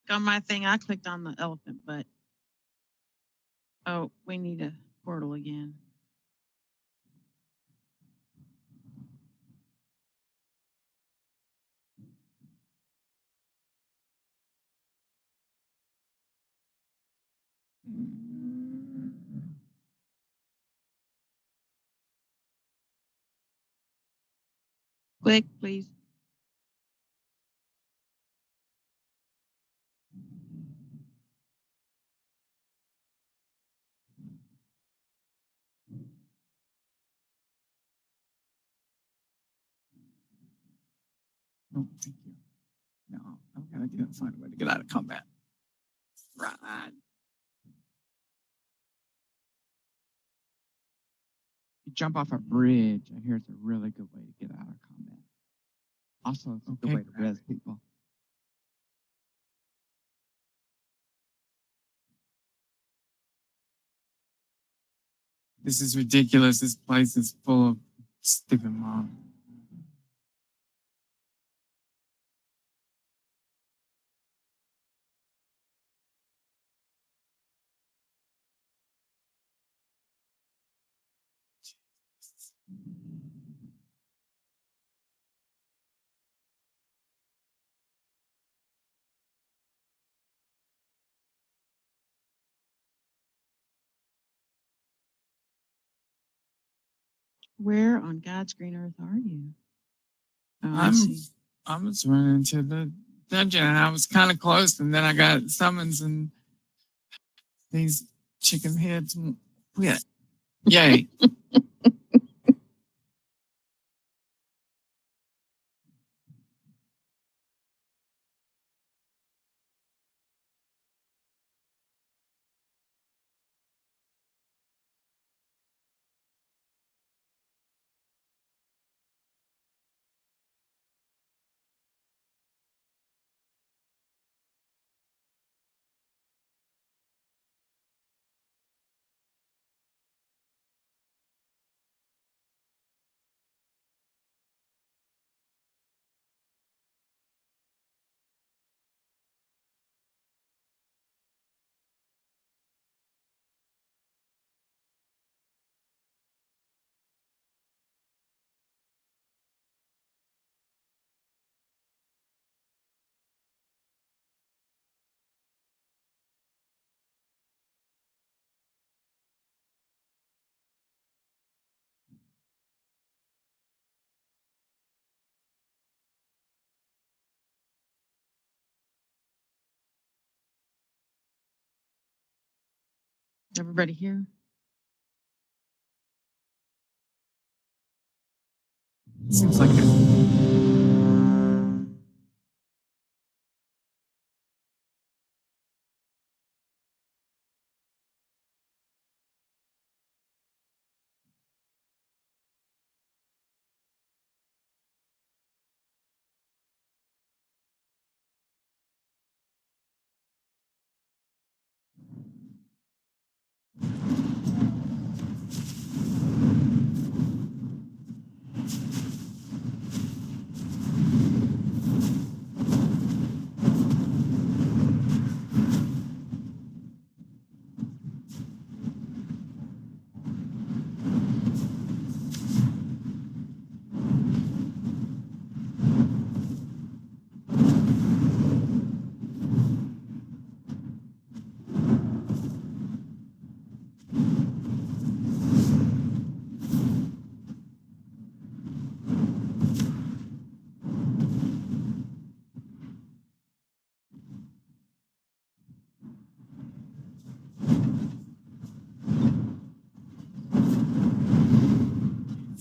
On my thing, I clicked on the elephant, but oh, we need a portal again. Quick, please. Oh, thank you. No, I'm gonna do find a way to get out of combat. Right. You jump off a bridge. I hear it's a really good way to get out of combat. Also, it's a good way to res people. This is ridiculous. This place is full of stupid mobs. Where on God's green earth are you? Oh, I was running to the dungeon and I was kind of close, and then I got summons and these chicken heads quit. Yay. everybody here? Seems like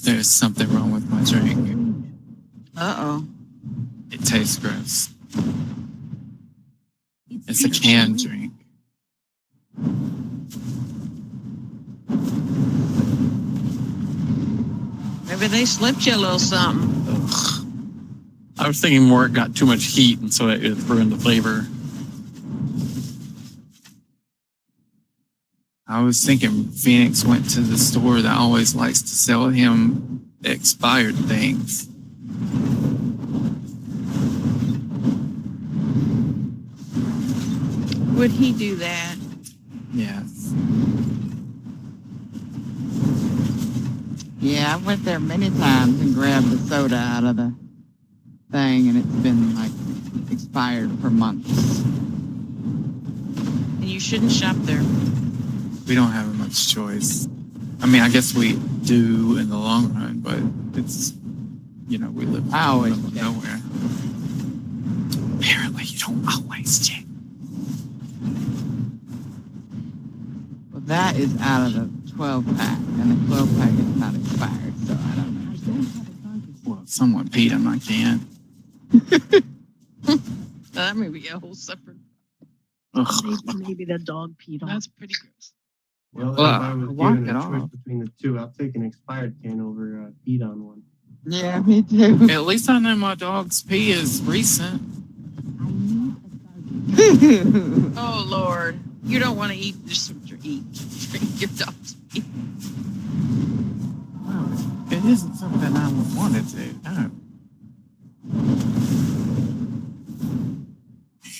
there's something wrong with my drink. Uh-oh. It tastes gross. It's a canned drink. Maybe they slipped you a little something. Ugh. I was thinking more it got too much heat, and so it ruined the flavor. I was thinking Phoenix went to the store that always likes to sell him expired things. Would he do that? Yes. Yeah, I went there many times and grabbed the soda out of the thing, and it's been like expired for months. And you shouldn't shop there. We don't have much choice. I mean, I guess we do in the long run, but it's, we live I always in the middle of nowhere. Apparently, you don't always check. Well, that is out of the 12 pack, and the 12 pack is not expired, so I don't know. Well, if someone peed on my can. That may be a whole separate. Maybe the dog peed on. That's pretty gross. Well, Well, if I was walk given it a choice off. between the two, I'll take an expired can over a peed on one. Yeah, me too. At least I know my dog's pee is recent. Oh Lord, you don't want to eat just what you eat. Drink your dog's pee. Well, it isn't something I would want to do. No.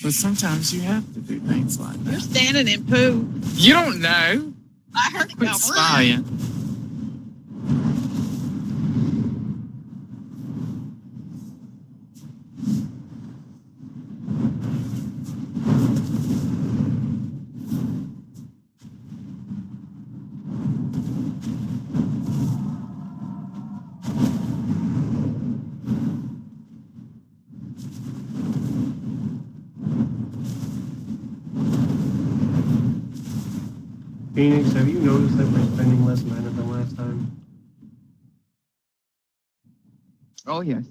But sometimes you have to do things like You're that. standing in poo. You don't know. I heard it Quit go. spying. Phoenix, have you noticed that we're spending less mana than last time? Oh, yes.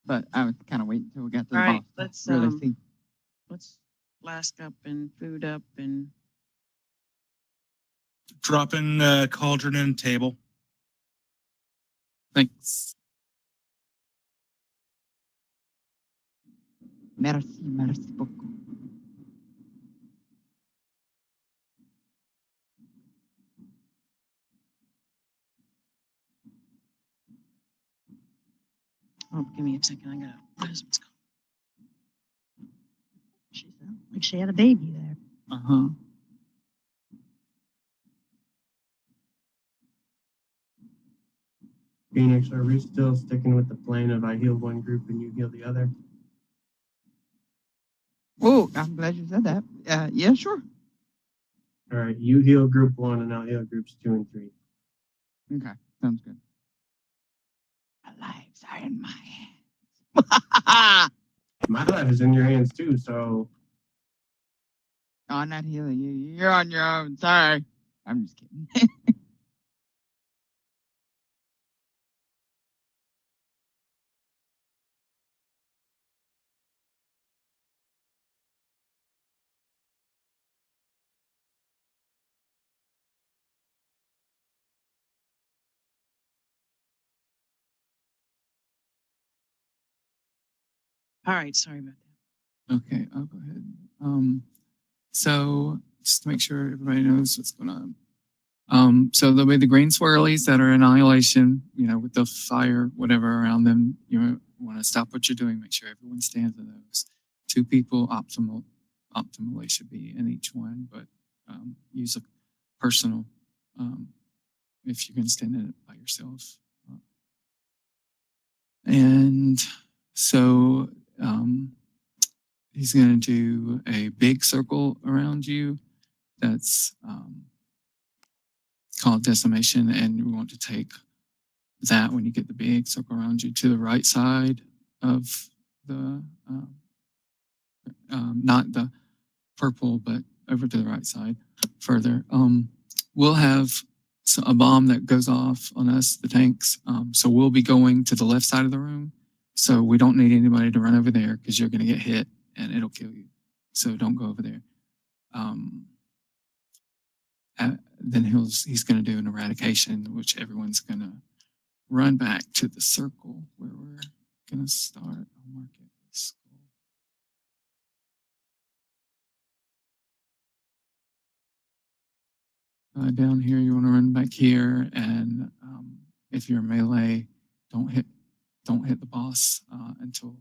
But I was kind of waiting until we got to the All right, boss to let's really see. let's flask up and food up and Dropping cauldron and table. Thanks. Merci beaucoup. oh, give me a second. I gotta. My husband's calling. She sounded like she had a baby there. Uh-huh. Phoenix, are we still sticking with the plan of I heal one group and you heal the other? Oh, I'm glad you said that. Yeah, sure. All right, you heal group 1 and I'll heal groups 2 and 3. Okay, sounds good. Our lives are in my hands. My life is in your hands too, so Oh, I'm not healing you. You're on your own. Sorry. I'm just kidding. All right, sorry about that. Okay, I'll go ahead. So just to make sure everybody knows what's going on. So there'll be the green swirlies that are annihilation, with the fire, whatever around them. You want to stop what you're doing, make sure everyone stands in those. 2 people optimally should be in each one, but use a personal if you're going to stand in it by yourself. And so he's going to do a big circle around you that's called decimation, and we want to take that when you get the big circle around you to the right side of the not the purple, but over to the right side further. We'll have a bomb that goes off on us, the tanks. So we'll be going to the left side of the room. So we don't need anybody to run over there because you're going to get hit and it'll kill you. So don't go over there. Then he's going to do an eradication, which everyone's going to run back to the circle where we're going to start. I'll mark it with skull. Down here, you want to run back here, and if you're melee, don't hit the boss until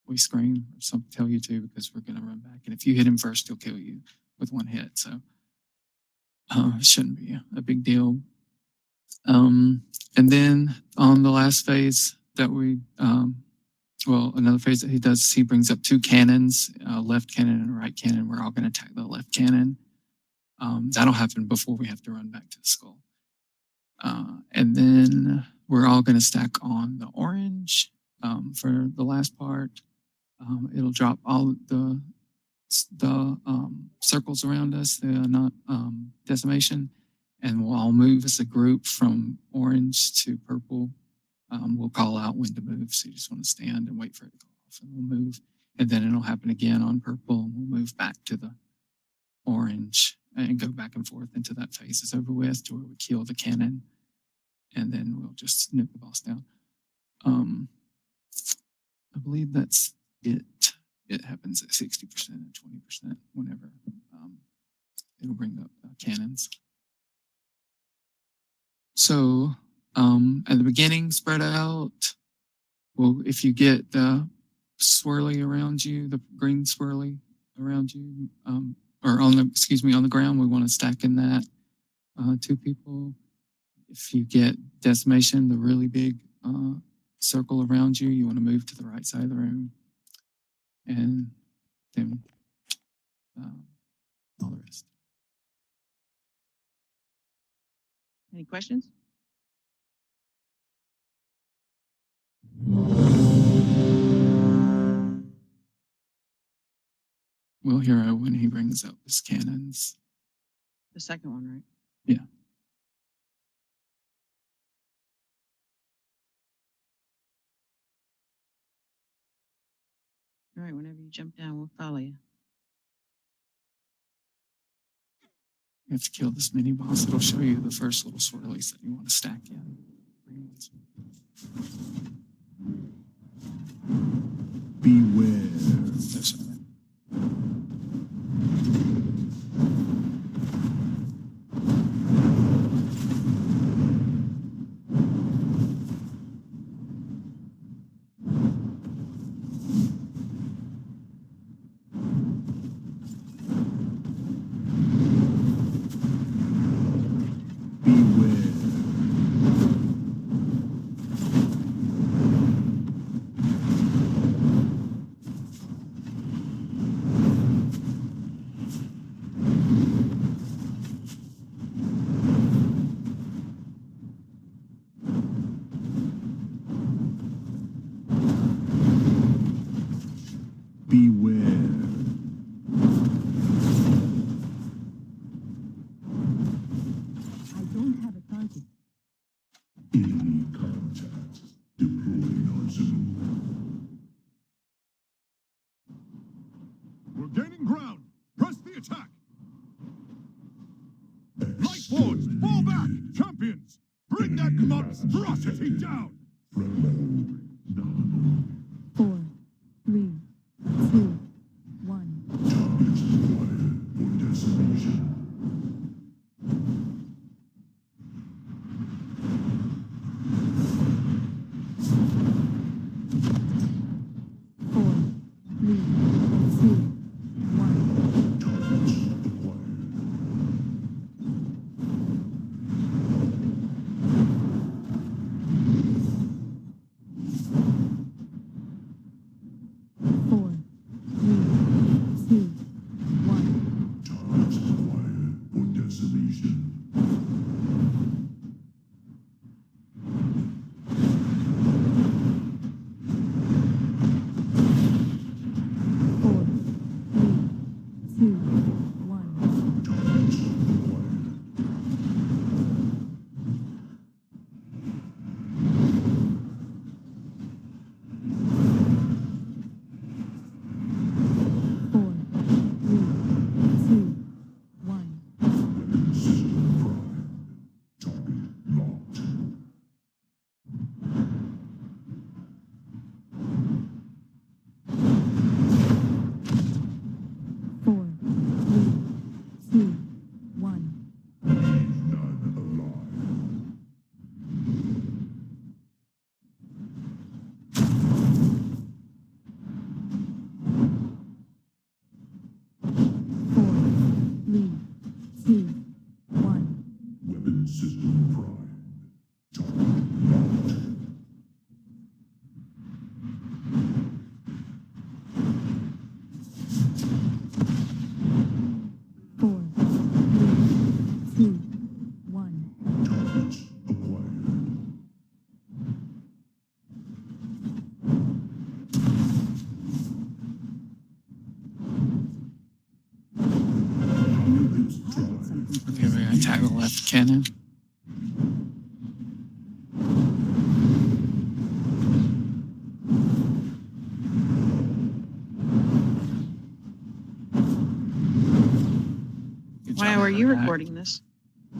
we scream or something, tell you to, because we're going to run back. And if you hit him first, he'll kill you with one hit. So it shouldn't be a big deal. And then on the last phase that we, another phase that he does, he brings up two cannons, a left cannon and a right cannon. We're all going to attack the left cannon. That'll happen before we have to run back to the skull. And then we're all going to stack on the orange for the last part. It'll drop all the circles around us, the not decimation, and we'll all move as a group from orange to purple. We'll call out when to move, so you just want to stand and wait for it to go off, and we'll move. And then it'll happen again on purple, and we'll move back to the orange and go back and forth until that phase is over with, to where we kill the cannon, and then we'll just nuke the boss down. I believe that's it. It happens at 60% and 20% whenever it'll bring up cannons. So at the beginning, spread out. Well, if you get the swirly around you, the green swirly around you, or on the ground, we want to stack in that 2 people. If you get decimation, the really big circle around you, you want to move to the right side of the room. And then all the rest. Any questions? We'll hear it when he brings up his cannons. The second one, right? Yeah. All right, whenever you jump down, we'll follow you. You have to kill this mini boss. It'll show you the first little swirlies that you want to stack in. Beware. Those are them. We're gaining ground. Press the attack. Light Forge, fall back, champions. Bring that monstrosity down. 4, 3, 2, 1. Four, three, two, one. system prime. Target locked. Four, three, two, one. Targets acquired. Units prime. Okay, we're gonna tag the left cannon. Good Why job were on you that. recording this?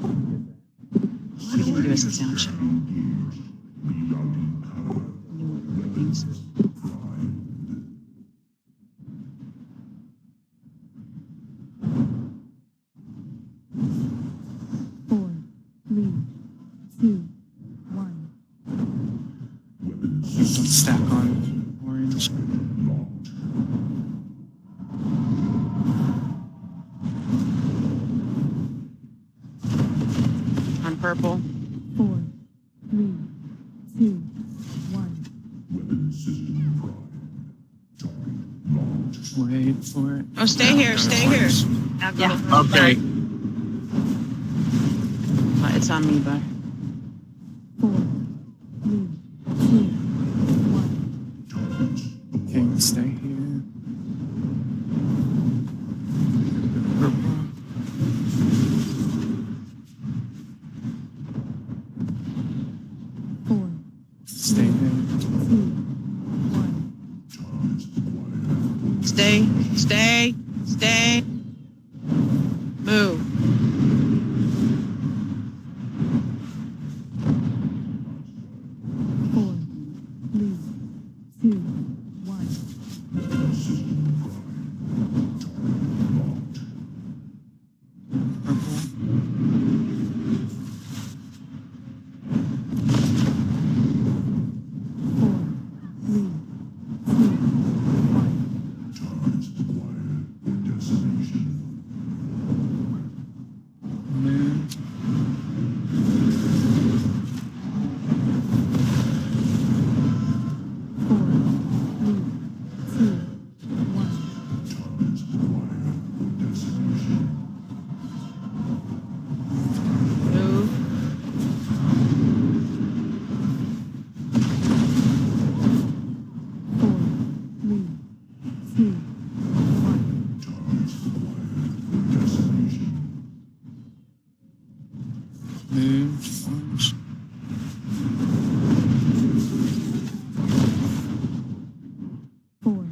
You didn't give us a sound check. New recordings. Four, three, two, one. Don't stack on orange. On purple. Four, three, two, one. Weapon system prime. Target locked. Wait for it. Oh, stay here, stay here. I'll go Yeah. to- Okay. It's on me, bud. Four, three, two, one. Targets Okay, we'll stay here. Purple. Four, Stay there. two, one. targets acquired. Stay, stay, stay. Move. Four, three, two, one. System prime. Target locked. Purple. Four, three, two, one. Targets acquired. Your destination. Move. Four, three, two, one. Targets acquired. Your destination. Move. Four, three, two, one. Targets acquired. Your destination. Move. Orange. Four,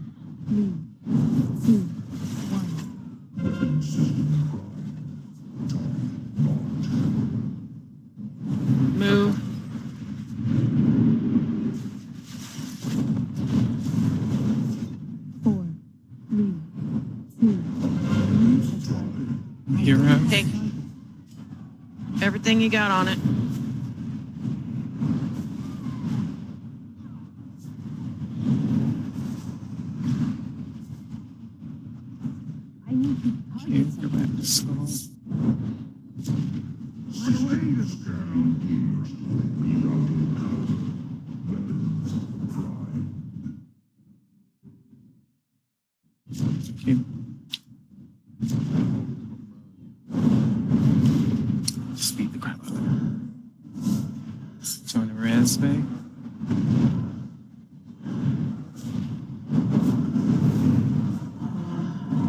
three, two, one. System prime. Target locked. Move. Four, three, two, one. Hero. Take everything you got on it. Okay, go back to skull. Run away, this girl. Rerouting code. Weapons prime. Okay. Speed the crap out of it. Join the res bay.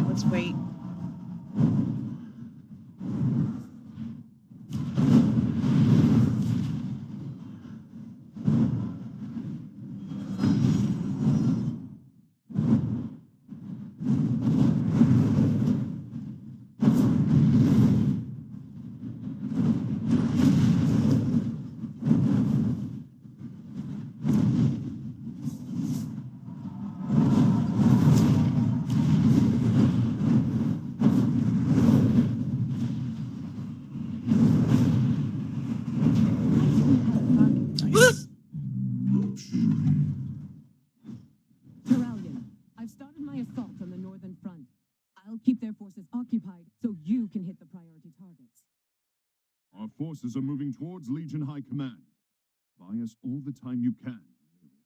Let's wait. Nice. Terralion, I've started my assault on the northern front. I'll keep their forces occupied so you can hit the priority targets. Our forces are moving towards Legion High Command. Buy us all the time you can, Valeria.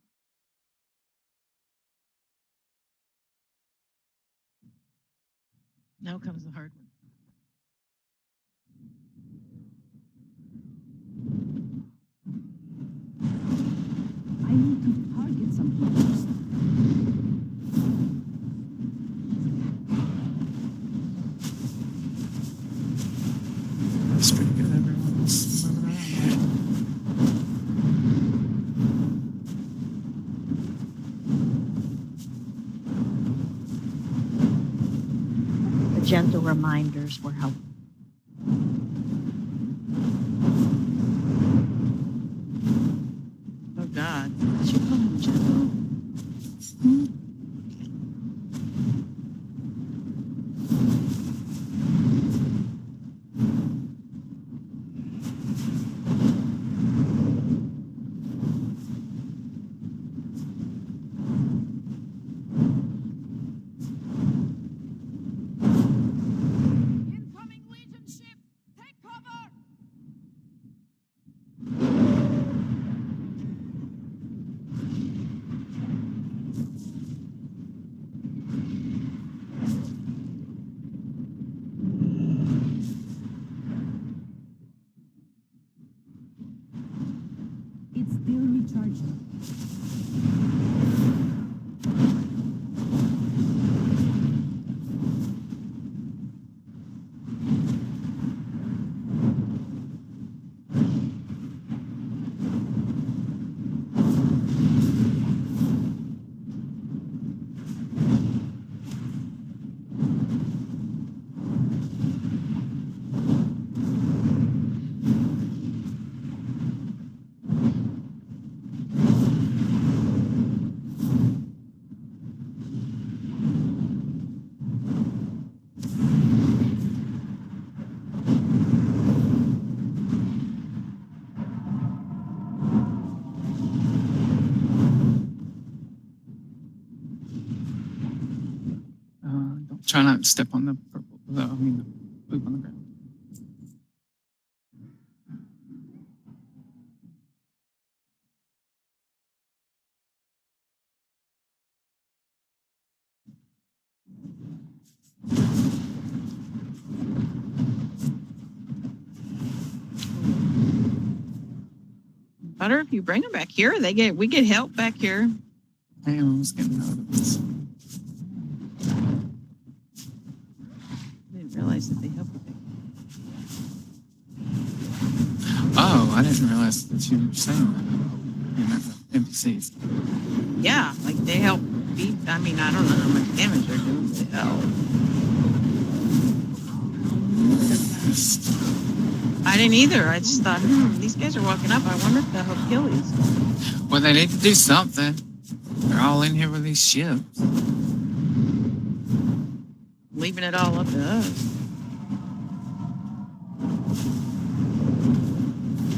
Now comes the hard one. I need to target something first. It's pretty good. Everyone's moving around. The gentle reminders were helpful. Oh God. Did you call him gentle? Incoming Legion ship! Take cover! It's still recharging. Don't try not to step on the purple. I mean, the poop on the ground. Butter, if you bring them back here, we get help back here. I was getting out of this. I didn't realize that they help with it. Oh, I didn't realize that you were saying that. You meant the NPCs. Yeah, like they help beat. I mean, I don't know how much damage they're doing, but they help. I didn't either. I just thought, these guys are walking up. I wonder if they'll help kill these. Well, they need to do something. They're all in here with these ships. Leaving it all up to us.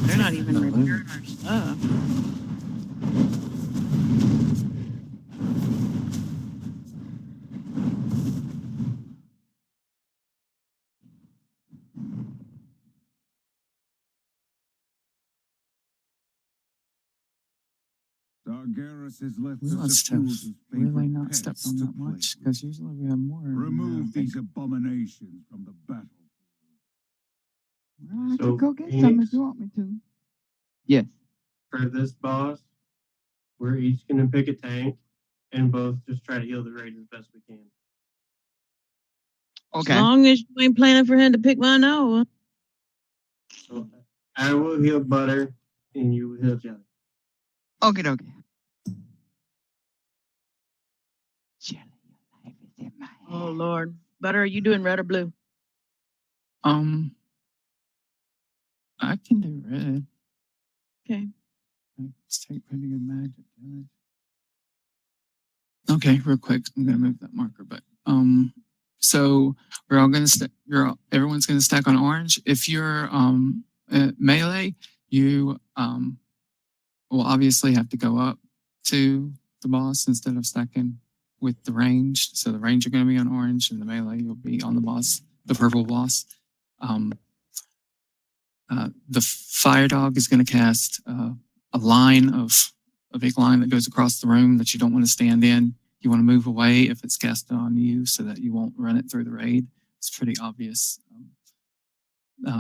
They're not even repairing our stuff. Targarus has left We us must a few have of his really favorite not pets stepped on to that play much, with. because usually we have more. Remove these abominations from the battle. I So, could go get some Phoenix? if you want me to. Yes. For this boss, we're each going to pick a tank and both just try to heal the raid as best we can. Okay. As long as you ain't planning for him to pick mine out. So I will heal Butter and you will heal Jelly. Okay, okay. Jelly, your life is in my hand. Oh Lord, Butter, are you doing red or blue? I can do red. Okay. Let's take pretty good magic damage. Okay, real quick, I'm gonna move that marker, but so we're all gonna everyone's gonna stack on orange. If you're melee, you will obviously have to go up to the boss instead of stacking with the range. So the range are gonna be on orange, and the melee you'll be on the boss, the purple boss. The fire dog is going to cast a line a big line that goes across the room that you don't want to stand in. You want to move away if it's casted on you so that you won't run it through the raid. It's pretty obvious.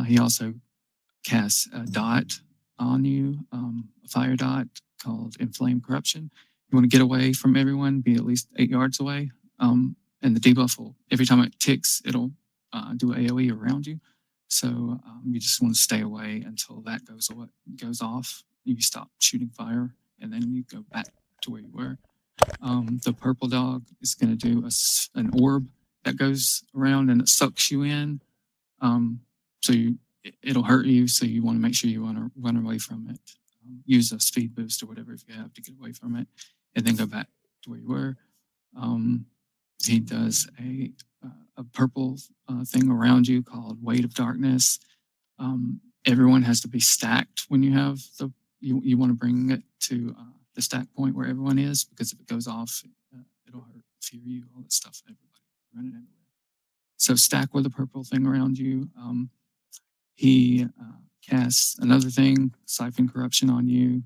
He also casts a dot on you, a fire dot called Inflame Corruption. You want to get away from everyone, be at least 8 yards away. And the debuff will, every time it ticks, it'll do AoE around you. So you just want to stay away until that goes off. You stop shooting fire, and then you go back to where you were. The purple dog is going to do an orb that goes around and it sucks you in. So it'll hurt you. So you want to make sure you want to run away from it. Use a speed boost or whatever if you have to get away from it, and then go back to where you were. He does a purple thing around you called Weight of Darkness. Everyone has to be stacked when you have you want to bring it to the stack point where everyone is, because if it goes off, it'll hurt, fear you, all that stuff. Everybody running everywhere. So stack with a purple thing around you. He casts another thing, Siphon Corruption, on you.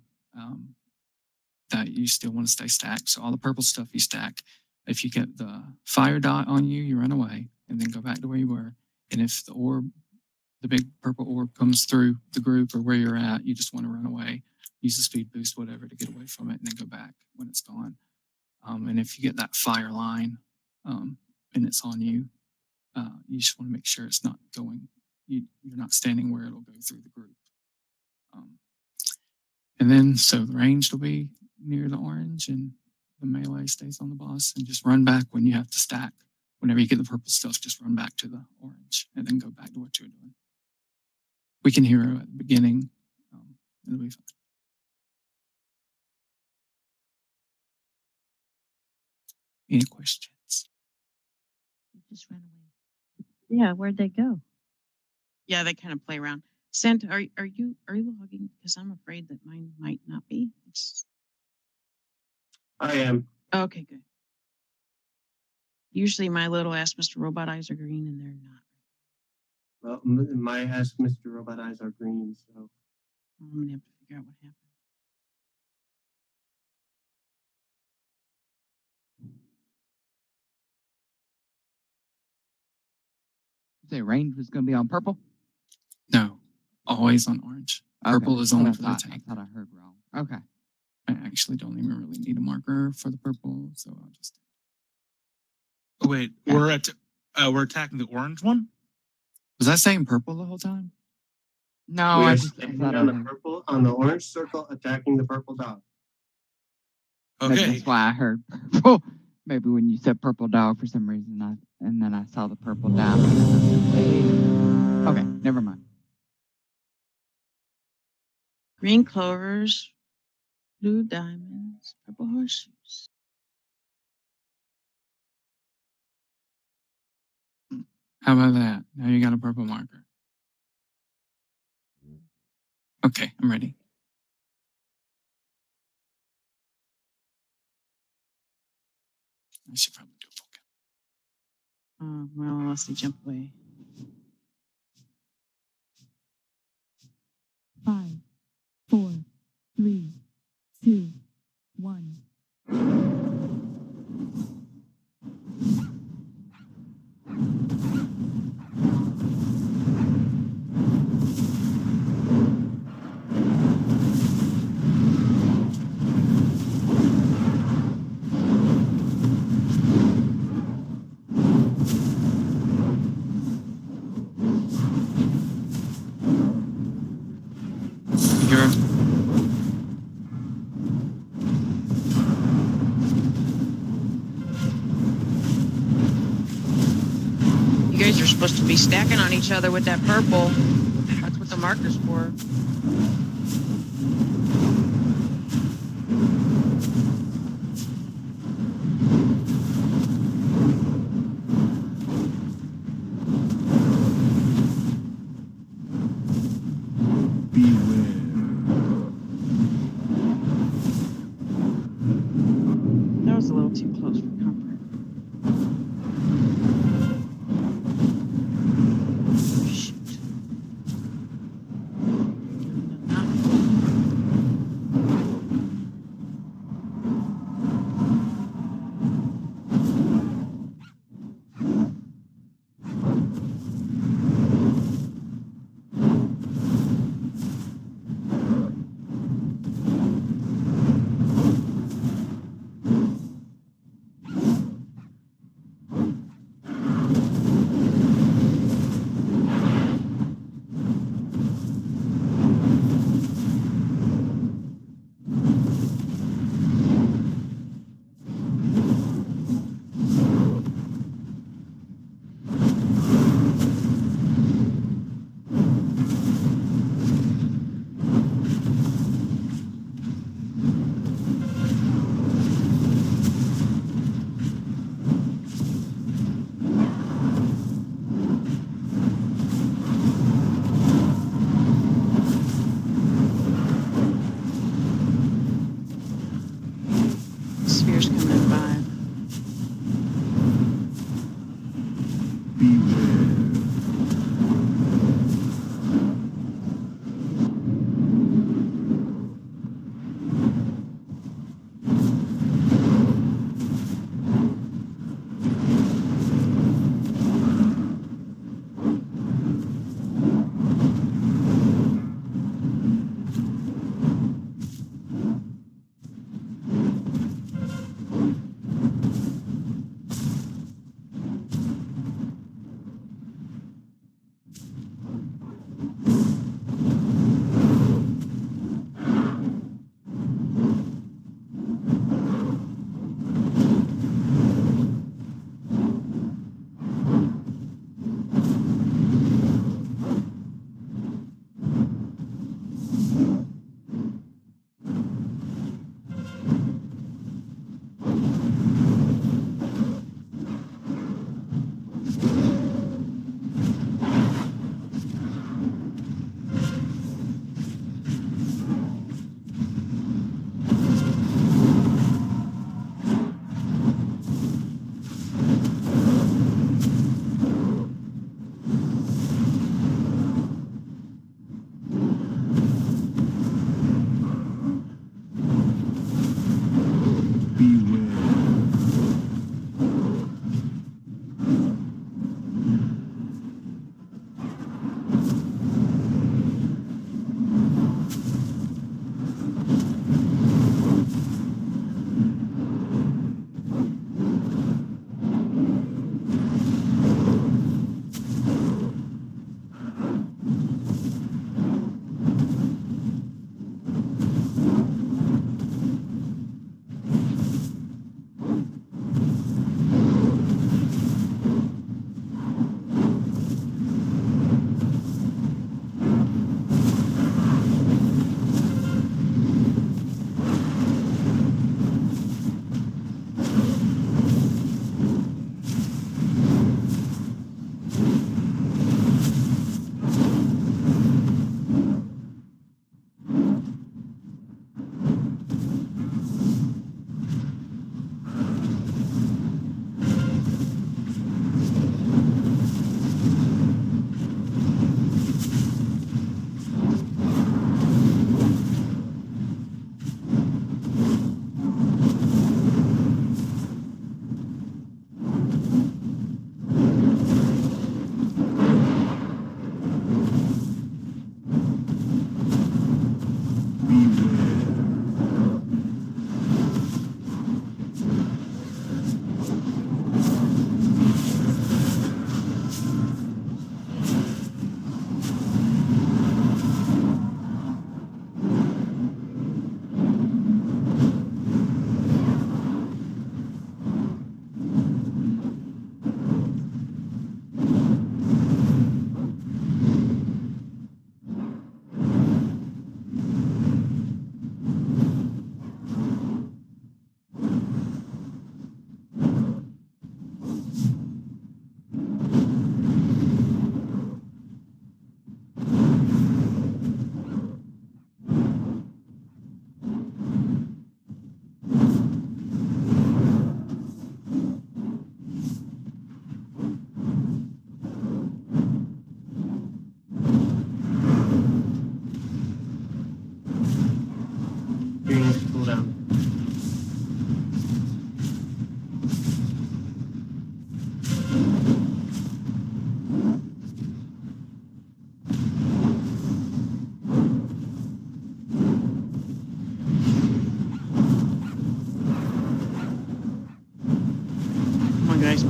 That you still want to stay stacked. So all the purple stuff you stack. If you get the fire dot on you, you run away and then go back to where you were. And if the big purple orb comes through the group or where you're at, you just want to run away. Use the speed boost, whatever, to get away from it and then go back when it's gone. And if you get that fire line and it's on you, you just want to make sure it's not going, you're not standing where it'll go through the group. And then, so the ranged will be near the orange and the melee stays on the boss, and just run back when you have to stack. Whenever you get the purple stuff, just run back to the orange and then go back to what you're doing. We can hero at the beginning. It'll be fine. Any questions? You just ran away. Yeah, where'd they go? Yeah, they kind of play around. Sent, are you logging? Because I'm afraid that mine might not be. I am. Okay, good. Usually my little ass Mr. Robot eyes are green and they're not. Well, my Ask Mr. Robot eyes are green, so. I'm gonna have to figure out what happened. Say range was going to be on purple? No, always on orange. Purple Okay, is that's what only I for the thought. tank. I thought I heard wrong. Okay. I actually don't even really need a marker for the purple, so I'll just. Oh, wait, we're attacking the orange one? Was I saying purple the whole time? No, We I are just standing thought I on the heard. purple, on the orange circle, attacking the purple dog. Okay. That's why I heard purple. Maybe when you said purple dog for some reason, and then I saw the purple down. Okay, never mind. Green clovers, blue diamonds, purple horseshoes. How about that? Now you got a purple marker. Okay, I'm ready. I should probably do a full count. Well, unless they jump away. 5, 4, 3, 2, 1. You're You guys are supposed to be stacking on each other with that purple. That's what the marker's for. That was a little too close for comfort. Shoot.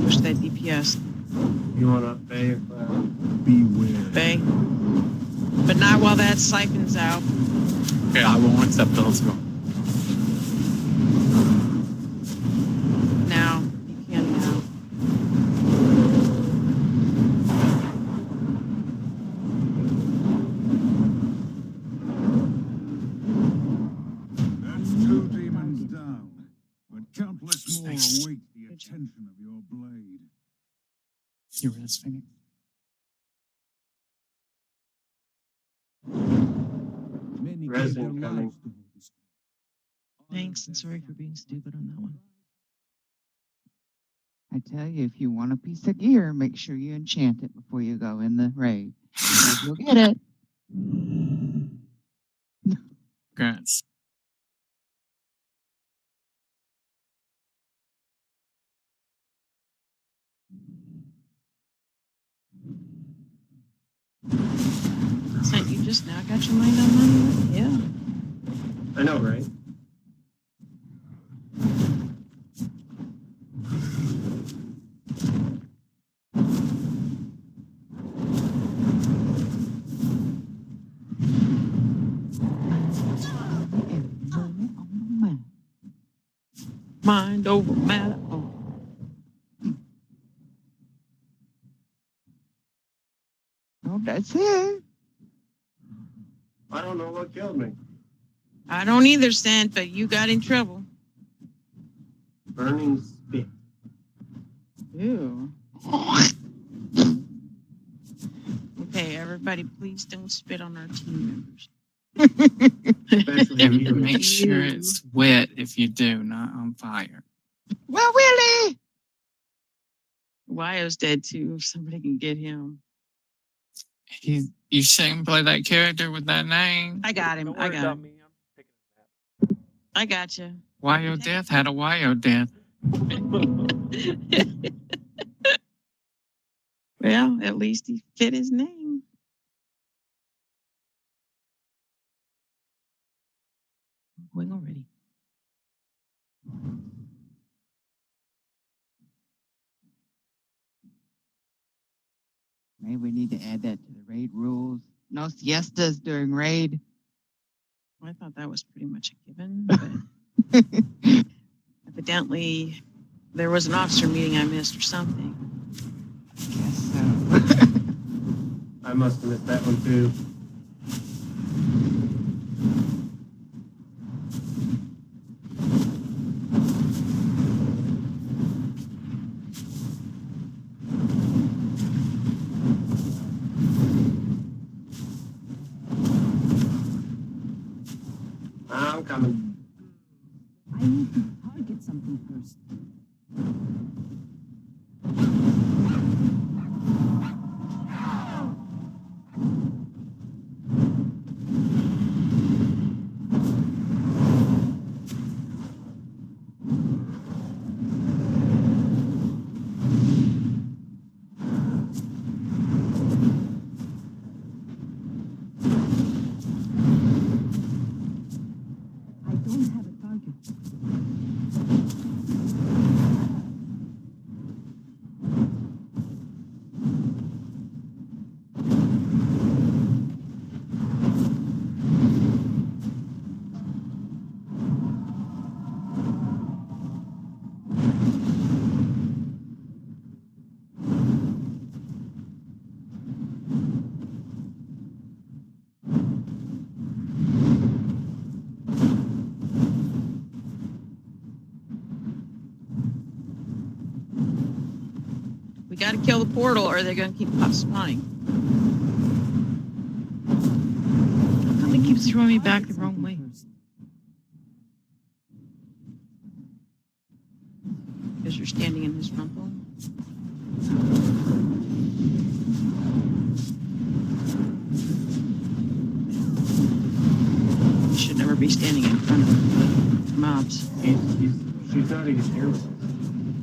push that DPS. You want to Bay or Beware. Bay. But not while that siphons out. Okay, I won't accept it. Let's go. Now. You can now. That's 2 demons down, but countless more Nice. await the attention of your blade. You rest, Phoenix. Many Resin gave their coming. lives to hold this. Thanks, and sorry for being stupid on that one. I tell you, if you want a piece of gear, make sure you enchant it before you go in the raid. Because you'll get it. Congrats. Sent you just now got your mind on money? Yeah. I know, right? Mind over matter. Oh. Oh, that's it. I don't know what killed me. I don't either, Sant, but you got in trouble. Burning spit. Ew. Okay, everybody, please don't spit on our team members. Especially And you. make sure Ew. it's wet if you do, not on fire. Well, Willie. Wyo's dead too. If somebody can get him. You shouldn't play that character with that name. I got him. Don't I worry got about him. me. I'm taking a nap. I got you. Wyo Death had a Wyo Death. Well, at least he fit his name. I'm going already. Maybe we need to add that to the raid rules. No siestas during raid. I thought that was pretty much a given, but evidently there was an officer meeting I missed or something. Guess so. I must have missed that one too. I'm coming. I need to target something first. I don't have a target. We got to kill the portal or they're going to keep spawning. How come it keeps throwing me back the wrong way? Because you're standing in his front door. You should never be standing in front of mobs. She's not even here with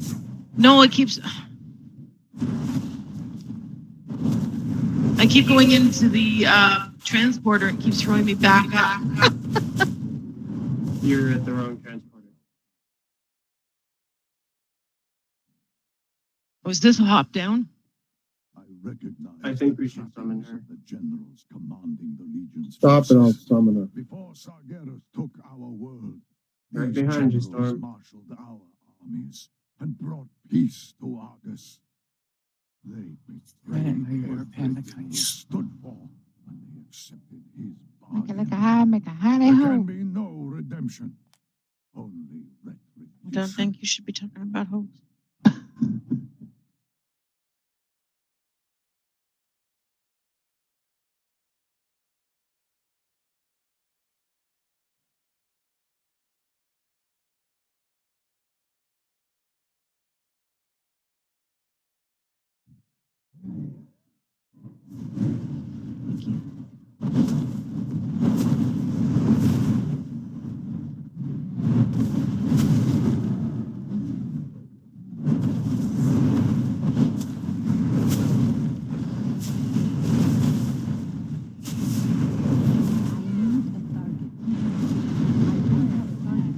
us. No, it keeps. I keep going into the transporter and it keeps throwing me back up. You're at the wrong transporter. Was this a hop down? I recognize I think the we should summon trappings her. of the generals commanding the legions. Stop it, I'll forces. summon her. Before Sargeras took our world, Right these behind you, generals Storm. marshaled our armies and brought peace to Argus. They I didn't know betrayed you were a panda everything he kite. stood for, and they accepted his Make it bargain. like a high, make a high There ho. can be no redemption, only retribution. I don't think you should be talking about hoes. Thank you. I need a target. I don't have a target.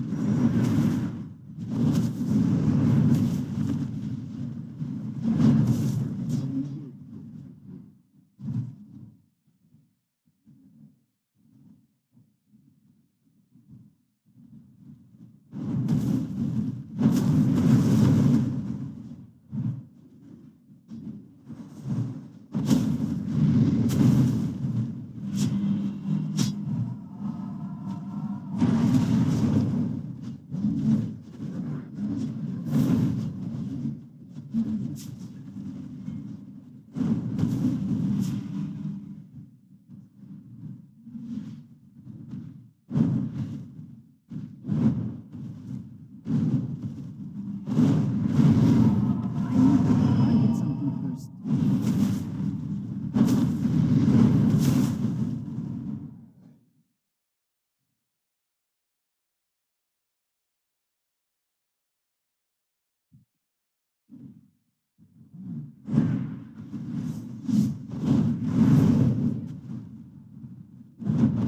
I need to target something first.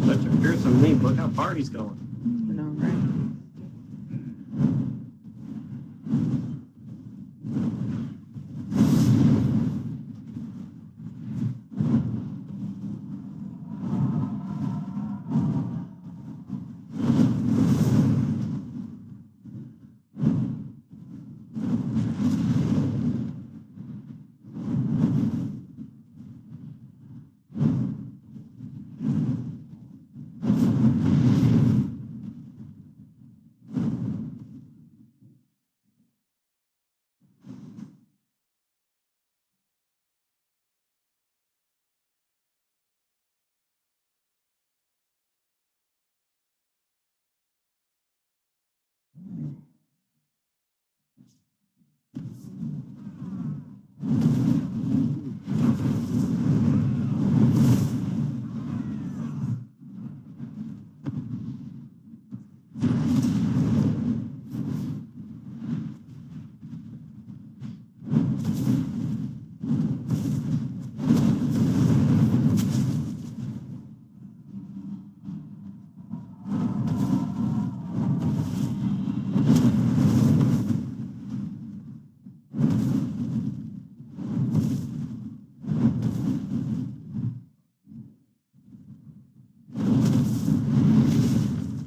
Such a fearsome leap. Look how far he's going. I know, right?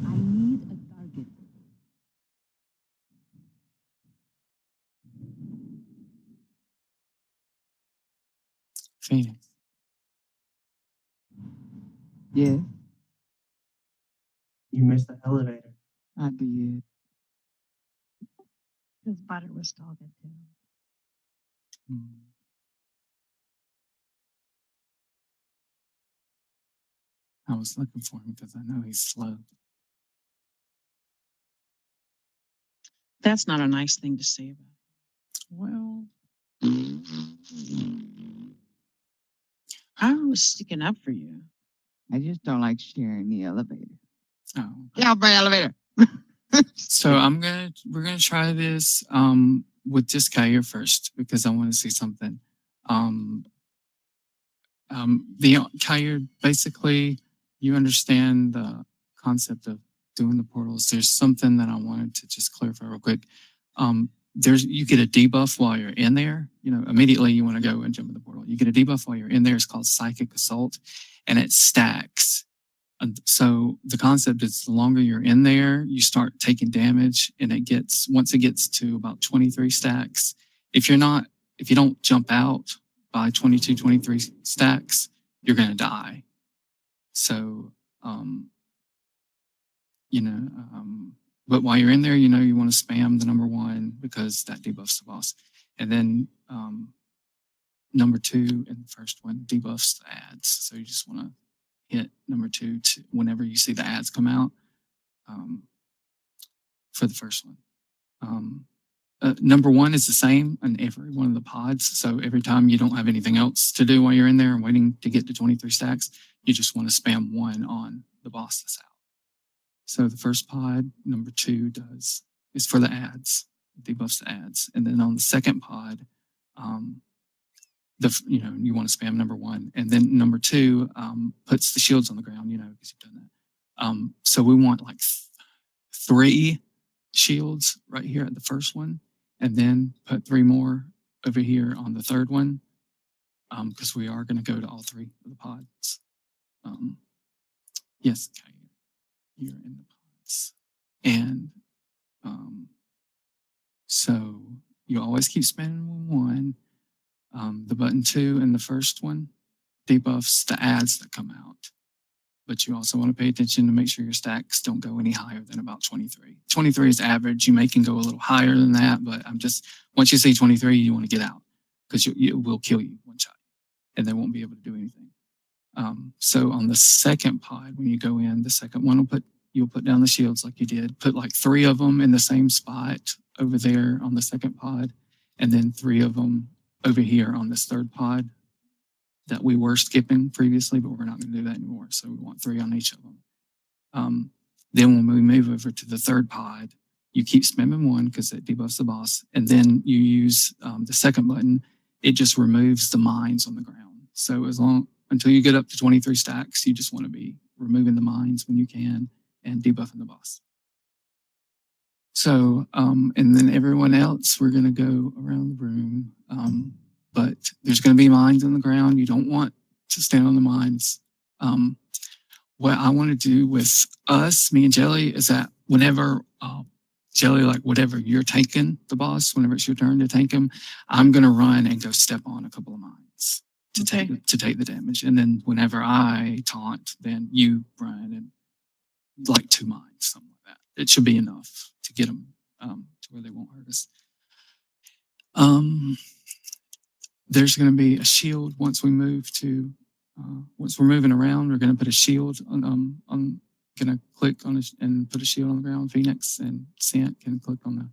I need a target. Phoenix. Yeah, You missed the elevator. I did. His butter was talking to him. Hmm. I was looking for him because I know he's slow. That's not a nice thing to say about Well, I was sticking up for you. I just don't like sharing the elevator. oh. Get off my elevator. So we're gonna try this with just Kaya first because I want to see something. The Kaya, basically you understand the concept of doing the portals. There's something that I wanted to just clarify real quick. There's you get a debuff while you're in there. You know, immediately you want to go and jump in the portal. You get a debuff while you're in there. It's called Psychic Assault, and it stacks. And so the concept is the longer you're in there, you start taking damage, and it gets once it gets to about 23 stacks. If you don't jump out by 22, 23 stacks, you're gonna die. So you know, but while you're in there, you know you want to spam the number 1 because that debuffs the boss, and then number 2 in the first one debuffs the ads. So you just want to hit number 2 whenever you see the ads come out. For the first one. number one is the same in every one of the pods. So every time you don't have anything else to do while you're in there and waiting to get to 23 stacks, you just want to spam 1 on the boss that's out. So the first pod, number 2 is for the ads, debuffs the ads. And then on the second pod, you want to spam number 1. And then number 2 puts the shields on the ground, because you've done that. So we want like 3 shields right here at the first one, and then put 3 more over here on the third one, because we are going to go to all 3 of the pods. Yes, okay, you're in the pods. And so you always keep spamming 1. The button 2 in the first one debuffs the ads that come out. But you also want to pay attention to make sure your stacks don't go any higher than about 23. 23 is average. You can go a little higher than that, but once you see 23, you want to get out, because it will kill you one shot, and they won't be able to do anything. So on the second pod, when you go in, the second one you'll put down the shields like you did. Put like 3 of them in the same spot over there on the second pod, and then 3 of them over here on this third pod that we were skipping previously, but we're not going to do that anymore. So we want 3 on each of them. Then when we move over to the third pod, you keep spamming 1 because it debuffs the boss. And then you use the second button. It just removes the mines on the ground. So until you get up to 23 stacks, you just want to be removing the mines when you can and debuffing the boss. So, and then everyone else, we're going to go around the room. But there's going to be mines on the ground. You don't want to stand on the mines. What I want to do with us, me and Jelly, is that whenever Jelly, like whatever you're tanking the boss, whenever it's your turn to tank him, I'm going to run and go step on a couple of mines to take the damage. And then whenever I taunt, then you run and like 2 mines, something like that. It should be enough to get them to where they won't hurt us. There's going to be a shield once we move to, once we're moving around, we're going to put a shield on going to click on it and put a shield on the ground. Phoenix and Sant can click on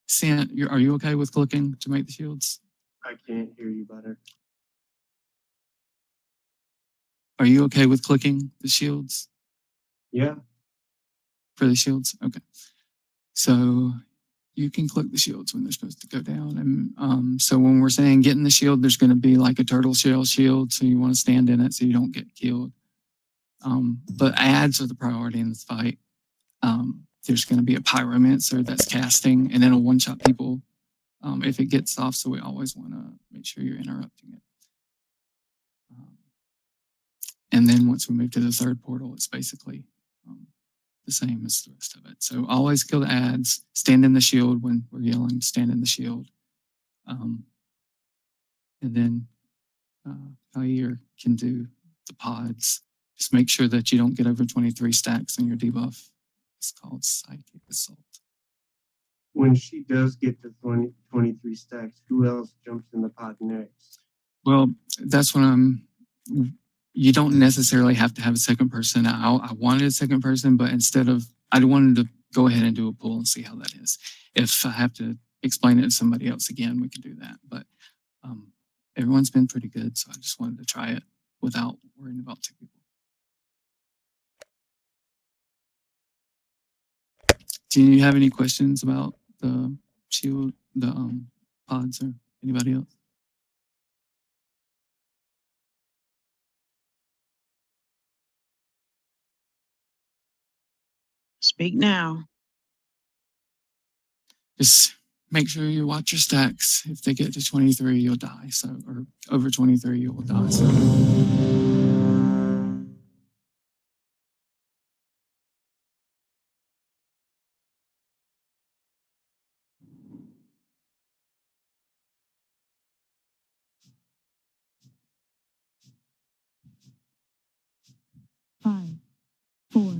Sant, are you okay with clicking to make the shields? I can't hear you better. Are you okay with clicking the shields? Yeah. For the shields? Okay. So you can click the shields when they're supposed to go down. And so when we're saying getting the shield, there's going to be like a turtle shell shield. So you want to stand in it so you don't get killed. But ads are the priority in this fight. There's going to be a pyromancer that's casting, and it'll one-shot people if it gets off. So we always want to make sure you're interrupting it. And then once we move to the third portal, it's basically the same as the rest of it. So always kill the ads, stand in the shield when we're yelling, stand in the shield. And then Kair can do the pods. Just make sure that you don't get over 23 stacks on your debuff. It's called Psychic Assault. When she does get to 23 stacks, who else jumps in the pod next? Well, that's what you don't necessarily have to have a second person. I wanted a second person, but I wanted to go ahead and do a poll and see how that is. If I have to explain it to somebody else again, we can do that. But everyone's been pretty good, so I just wanted to try it without worrying about 2 people. Do you have any questions about the shield, the pods, or anybody else? Speak now. Just make sure you watch your stacks. If they get to 23, you'll die. So, or over 23, you will die. So. Five, 4,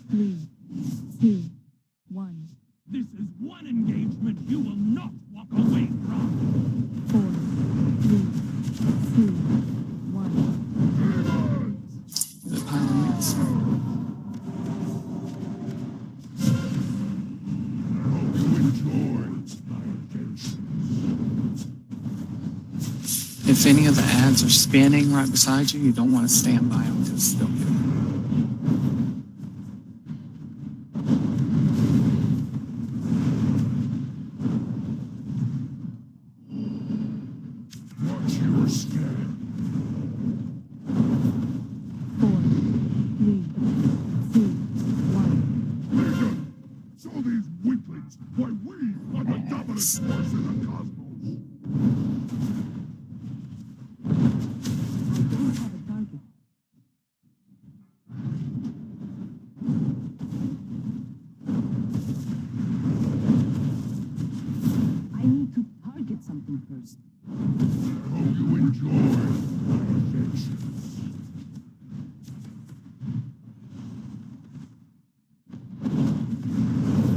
3, 2, 1. This is one engagement you will not walk away from. 4, 3, 2, 1. The pylons. If any of the ads are spinning right beside you, you don't want to stand by them because they'll get Watch your step. 4, 3, 2, 1. Legion! Show these weaklings why we are the dominant Yes. force in the cosmos. I don't have a target. I need to target something first. I hope you enjoy my inventions.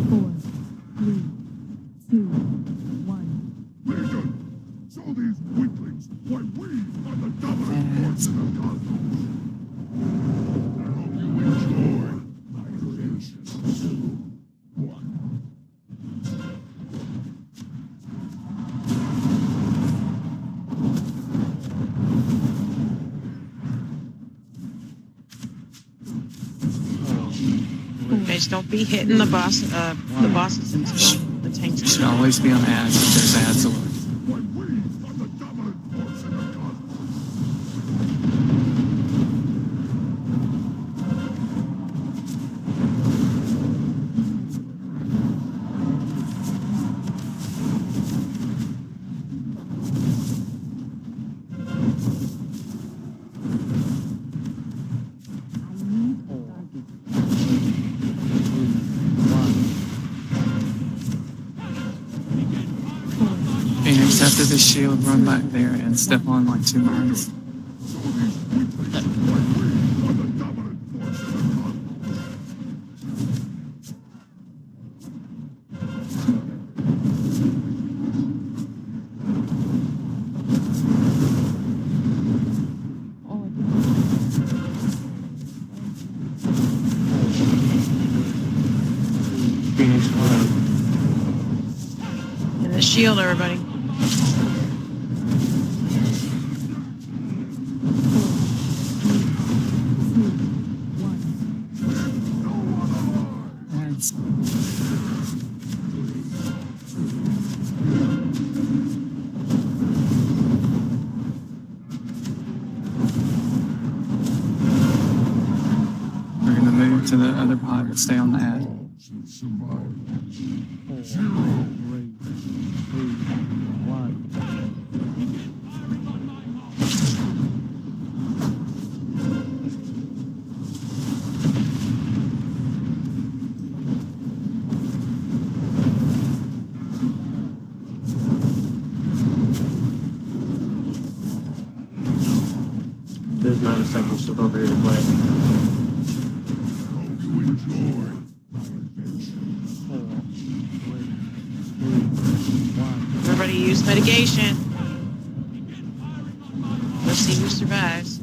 4, 3, 2, 1. Legion! Show these weaklings why we are the dominant force in the cosmos. I hope you enjoy my inventions. 1. Guys, don't be hitting the bosses until the tanks. You should always be on ads if there's ads alert. Why we are the dominant force in the cosmos. I need a target. Phoenix, after the shield, run back there and step on like 2 mines. Show these weaklings why we are the dominant force in the cosmos. Phoenix Club. And the shield, everybody. 4, 3, 2, 1. Ads. We're gonna move to the other pod, but stay on the ad. Should survive. 0. There's not a second slip over here to play. Hope you enjoy my inventions. Everybody use mitigation. Let's see who survives.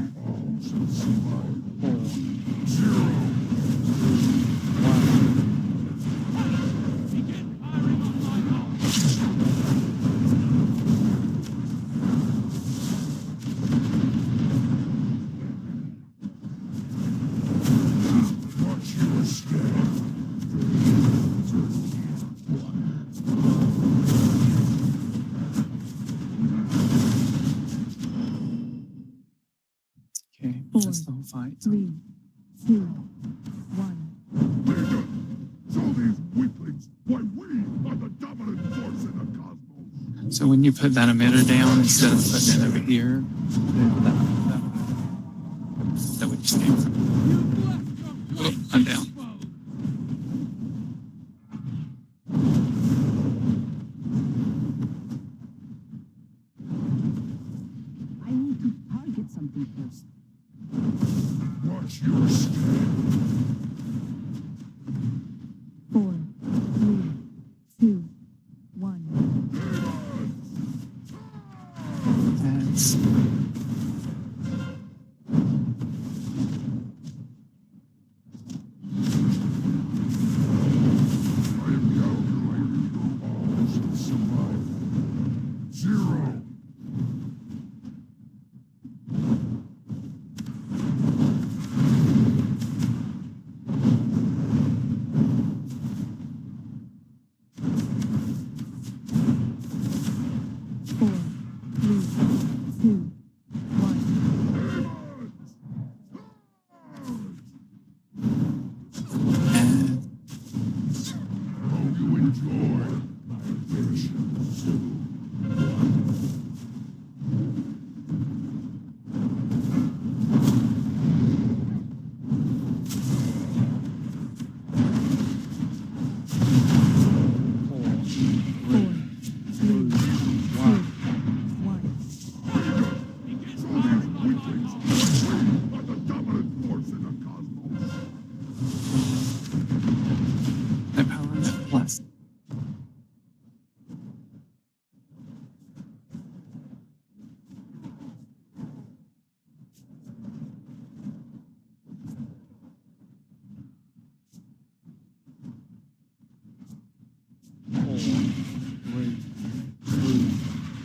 All should survive. 0. Watch your step. Okay, Four. that's the whole fight. 3, 2, 1. Legion! Show these weaklings why we are the dominant force in the cosmos. So when you put that emitter down, instead of putting it over here, that would just came from. Oh, I'm down. I need to target something first. Watch your step. 4, 3, 2, It's, I am calculating your odds of survival. 0. Four, three, two, one. and Hope you enjoy my adventures. Four, Four, three, three, two, two, one. one. So these weaklings are the dominant force in the cosmos. the power of blast. Four, three, two,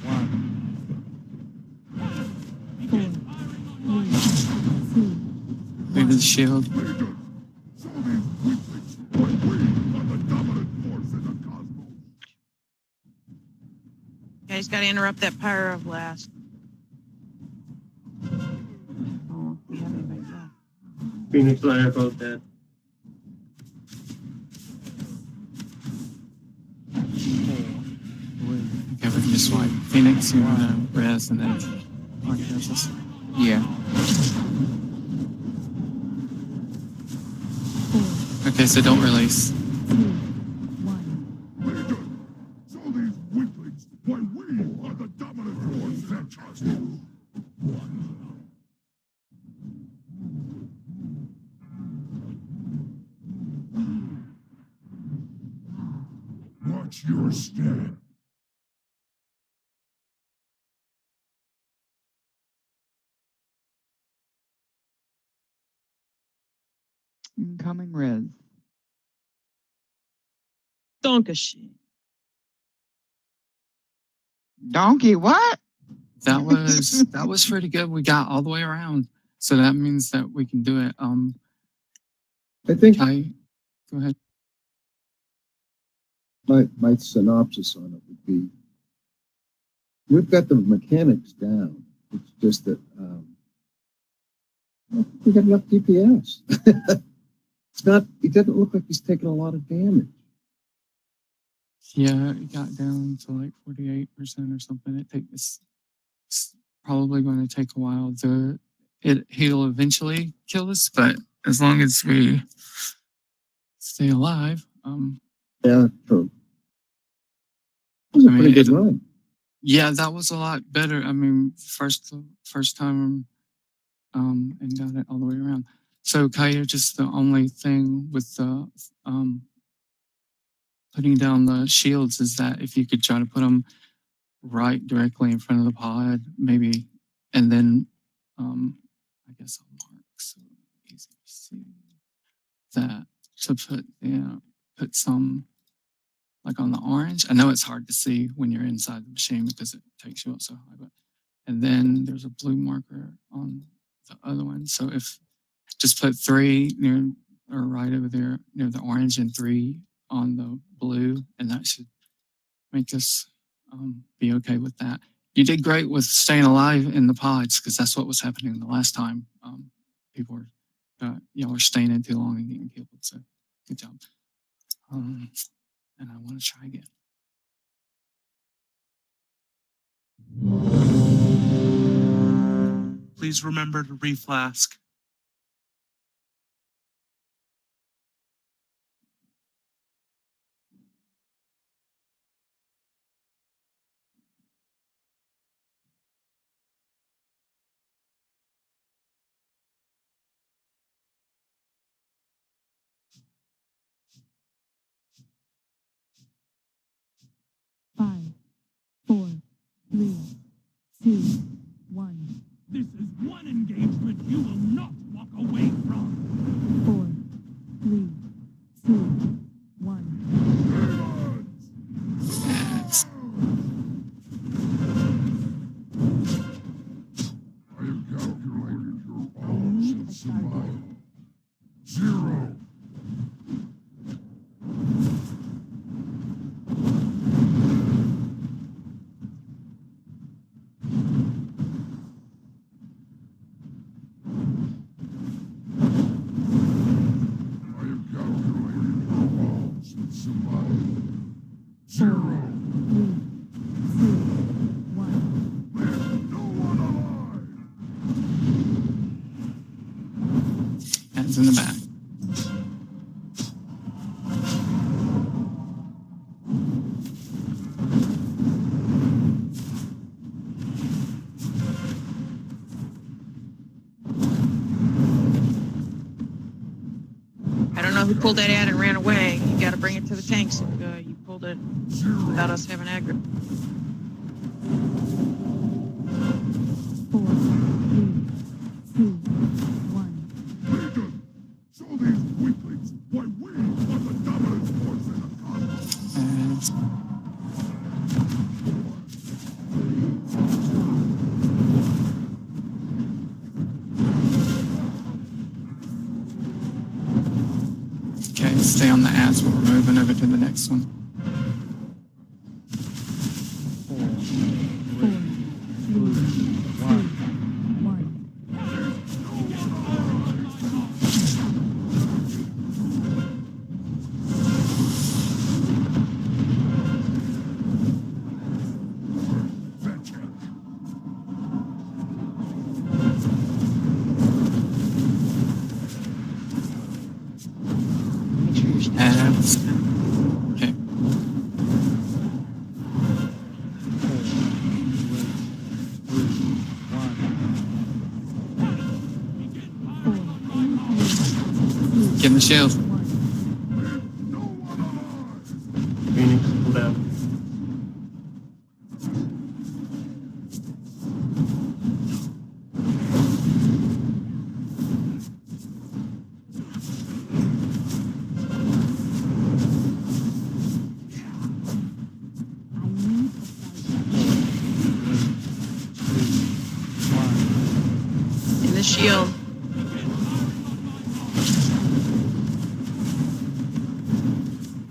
one. Four, three, two, Leave the shield. Major, show these weaklings why we are the dominant force in the cosmos. Guys, got to interrupt that pyro blast. Oh, we have anybody left. Phoenix and I are both dead. Four, three. Okay, we can just swipe. Phoenix, you want to res, and then Mark does this. Yeah. four, Okay, so don't release. two, one. Major, show these weaklings why we are the dominant force in the cosmos. Watch your step. Incoming res. Donkashit. Donkey, what? That was pretty good. We got all the way around, so that means that we can do it. I think Go ahead. my synopsis on it would be: we've got the mechanics down. It's just that we got enough DPS. It's not. He doesn't look like he's taking a lot of damage. Yeah, it got down to like 48% or something. It's probably going to take a while. He'll eventually kill us, but as long as we stay alive, Yeah, true. It was a I mean, pretty good run. yeah, that was a lot better. I mean, first time, and got it all the way around. So Kaya, just the only thing with the putting down the shields is that if you could try to put them right directly in front of the pod, maybe, and then I guess I'll mark so easy to see that to put some like on the orange. I know it's hard to see when you're inside the machine because it takes you up so high, but and then there's a blue marker on the other one. So if just put 3 near or right over there near the orange and 3 on the blue, and that should make us be okay with that. You did great with staying alive in the pods because that's what was happening the last time. People were, y'all were staying in too long and getting killed. So good job. And I want to try again. Please remember to reflask. Five, four, three, two, away from. 4, 3, 2, 1. Yes. I have calculated your odds and survival. 0. I have calculated your odds and survival. 4, 3, 2, 0. 1. There's no one alive. Hands in the back. I don't know who pulled that ad and ran away. You got to bring it to the tanks if you pulled it without us having aggro. 4, 3, 2, 1. Legion, show these weaklings why we are the dominant force in the cosmos. And okay, stay on the ads while we're moving over to the next one. 4, 3, 2, 1. Make sure you're Ads. Okay. 4, 3, 2, Get in the shield. 1. Phoenix, pull down. I need the in the shield.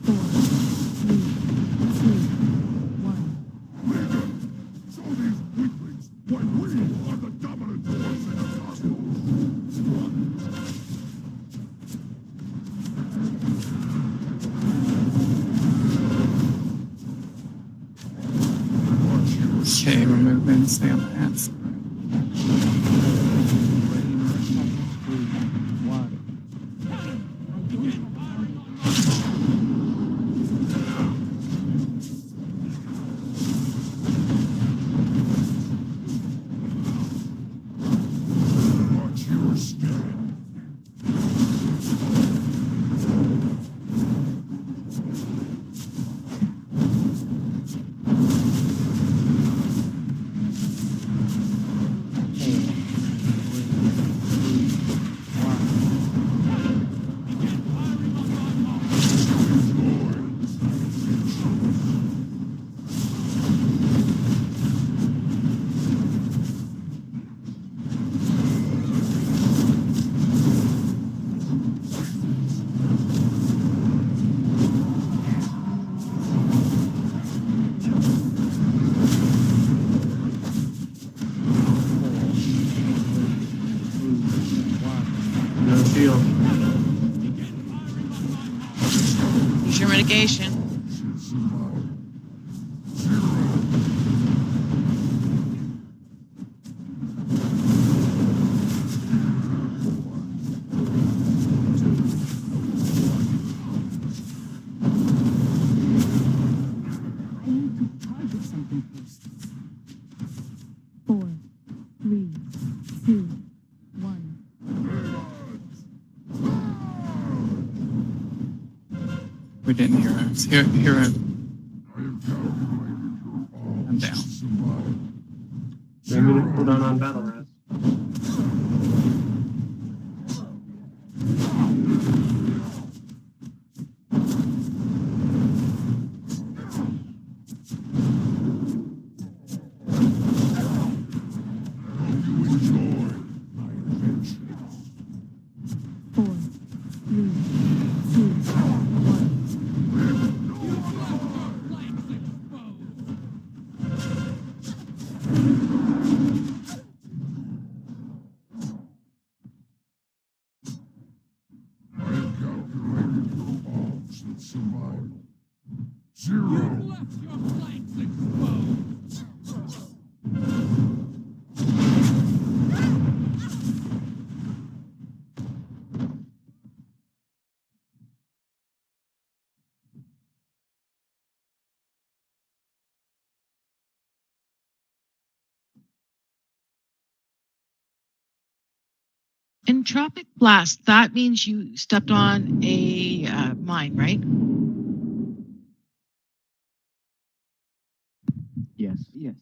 4, 3, 2, 1. Legion, show these weaklings why we are the dominant force in the cosmos. Okay, we're moving. Stay on the ads. Watch your step. No shield. Use your mitigation. I need to target something first. 4, 3, 2, 1. We didn't hear us. Hero. I have calculated your I'm odds down. of survival. 3 minute cooldown on battle res. Zero. left your flanks exposed. Entropic blast. That means you stepped on a mine, right? Yes. Yes.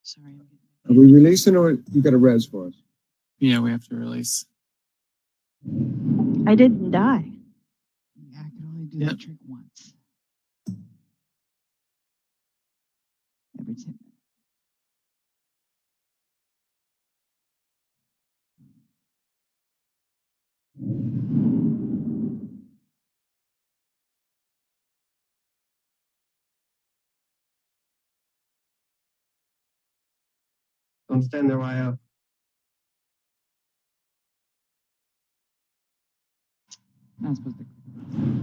Sorry. Are we releasing or you got a res for us? Yeah, we have to release. I didn't die. Yeah, I can only do Yep. that trick once. Every 10 minutes. Don't stand there, YO. Not supposed to. I don't know why I did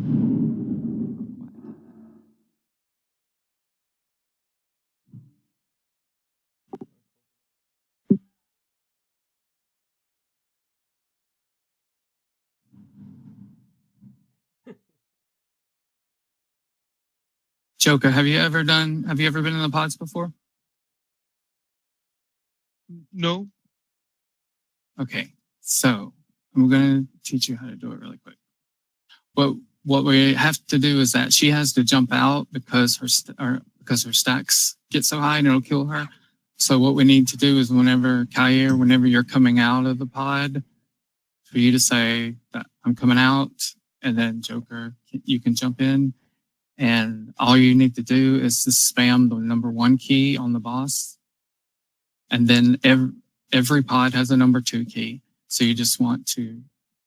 that. Joker, have you ever been in the pods before? No. Okay, so I'm gonna teach you how to do it really quick. What we have to do is that she has to jump out because her stacks get so high and it'll kill her. So what we need to do is whenever you're coming out of the pod, for you to say that I'm coming out, and then Joker, you can jump in, and all you need to do is to spam the number 1 key on the boss, and then every pod has a number 2 key. So you just want to,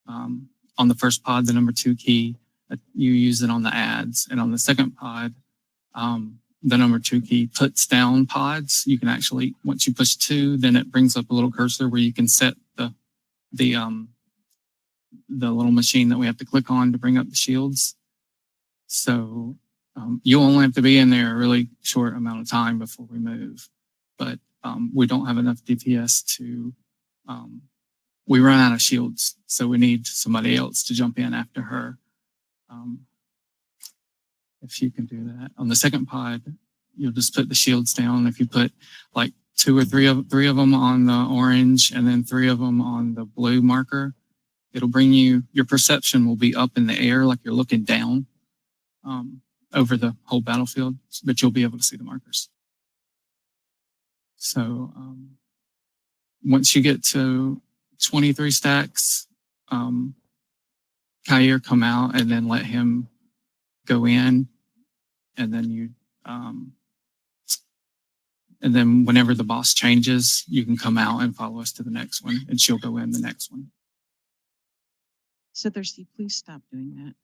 on the first pod, the number 2 key, you use it on the ads, and on the second pod, the number 2 key puts down pods. You can actually, once you push 2, then it brings up a little cursor where you can set the little machine that we have to click on to bring up the shields. So you'll only have to be in there a really short amount of time before we move. But we don't have enough DPS to, we run out of shields. So we need somebody else to jump in after her. If you can do that. On the second pod, you'll just put the shields down. If you put like 2 or 3 of them on the orange and then 3 of them on the blue marker, it'll bring you, your perception will be up in the air like you're looking down over the whole battlefield, but you'll be able to see the markers. So once you get to 23 stacks, Kair come out and then let him go in, and then you and then whenever the boss changes, you can come out and follow us to the next one, and she'll go in the next one. So thirsty, please stop doing that.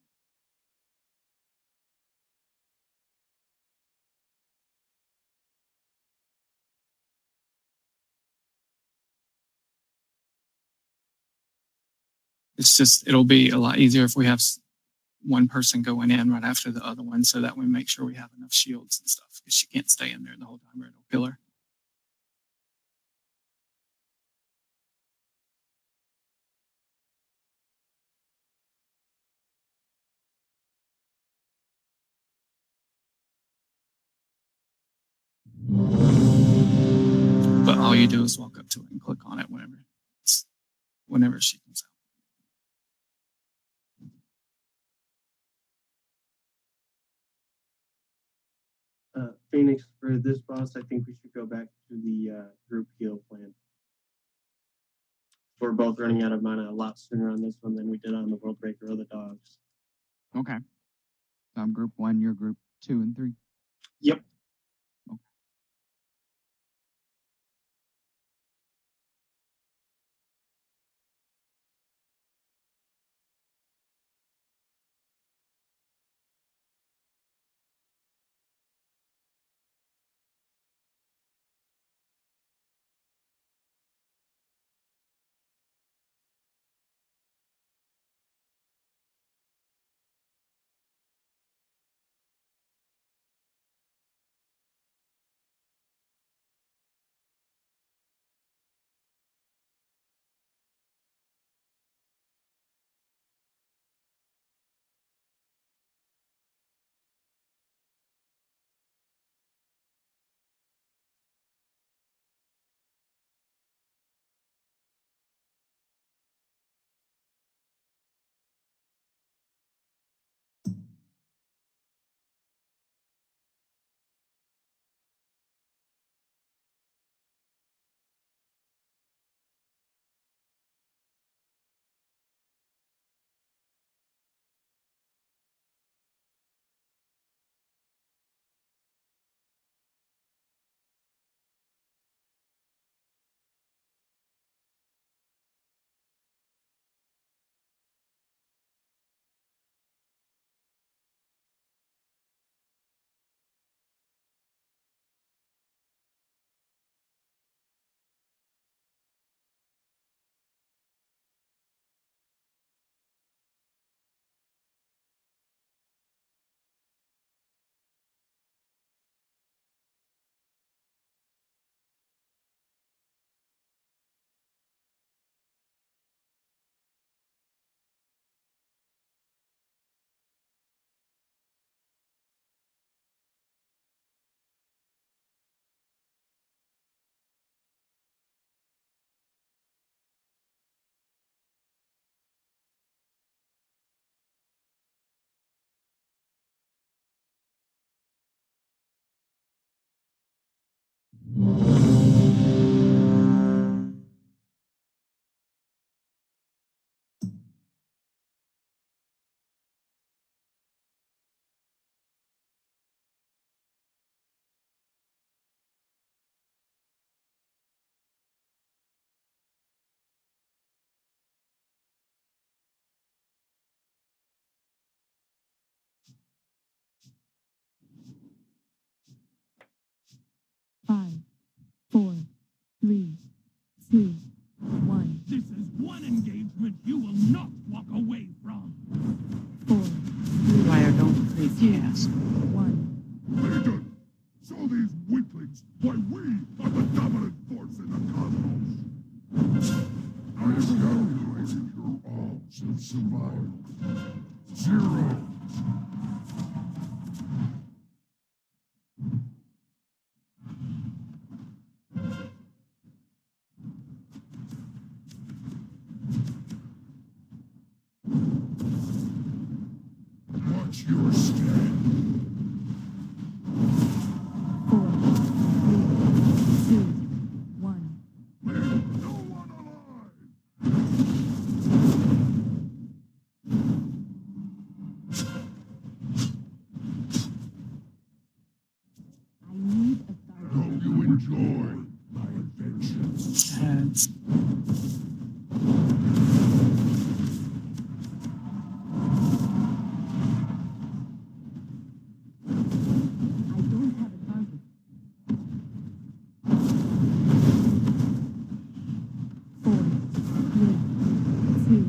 It's just, it'll be a lot easier if we have one person going in right after the other one, so that we make sure we have enough shields and stuff, because she can't stay in there the whole time or it'll kill her. But all you do is walk up to it and click on it whenever she comes out. Phoenix, for this boss, I think we should go back to the group heal plan. We're both running out of mana a lot sooner on this one than we did on the World Breaker or the Dogs. Okay. So I'm group 1, you're group 2 and 3. Yep. 3, 2, 1. This is one engagement you will not walk away from. 4, Wire, don't pre-cast. 1. Legion, show these weaklings why we are the dominant force in the cosmos. I have calculated your odds of survival. 0. Watch your step. 4, 3, 2, 1. Leave no one alive. I need a I target. hope you enjoy my inventions. That's I don't have a target. 4, 3, 2,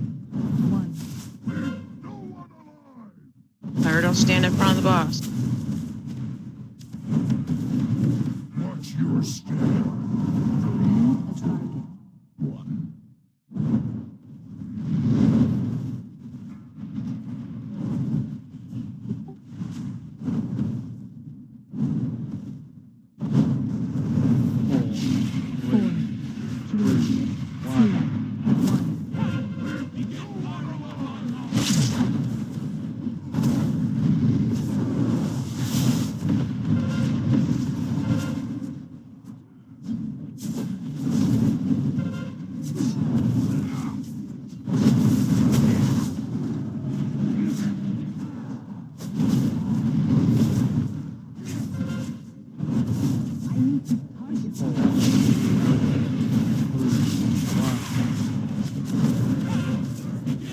1. Leave no one alive. Fire, don't stand in front of the boss. Watch your step. I need a target. 1. Four, three, two, one. I need to target something. 4, 3,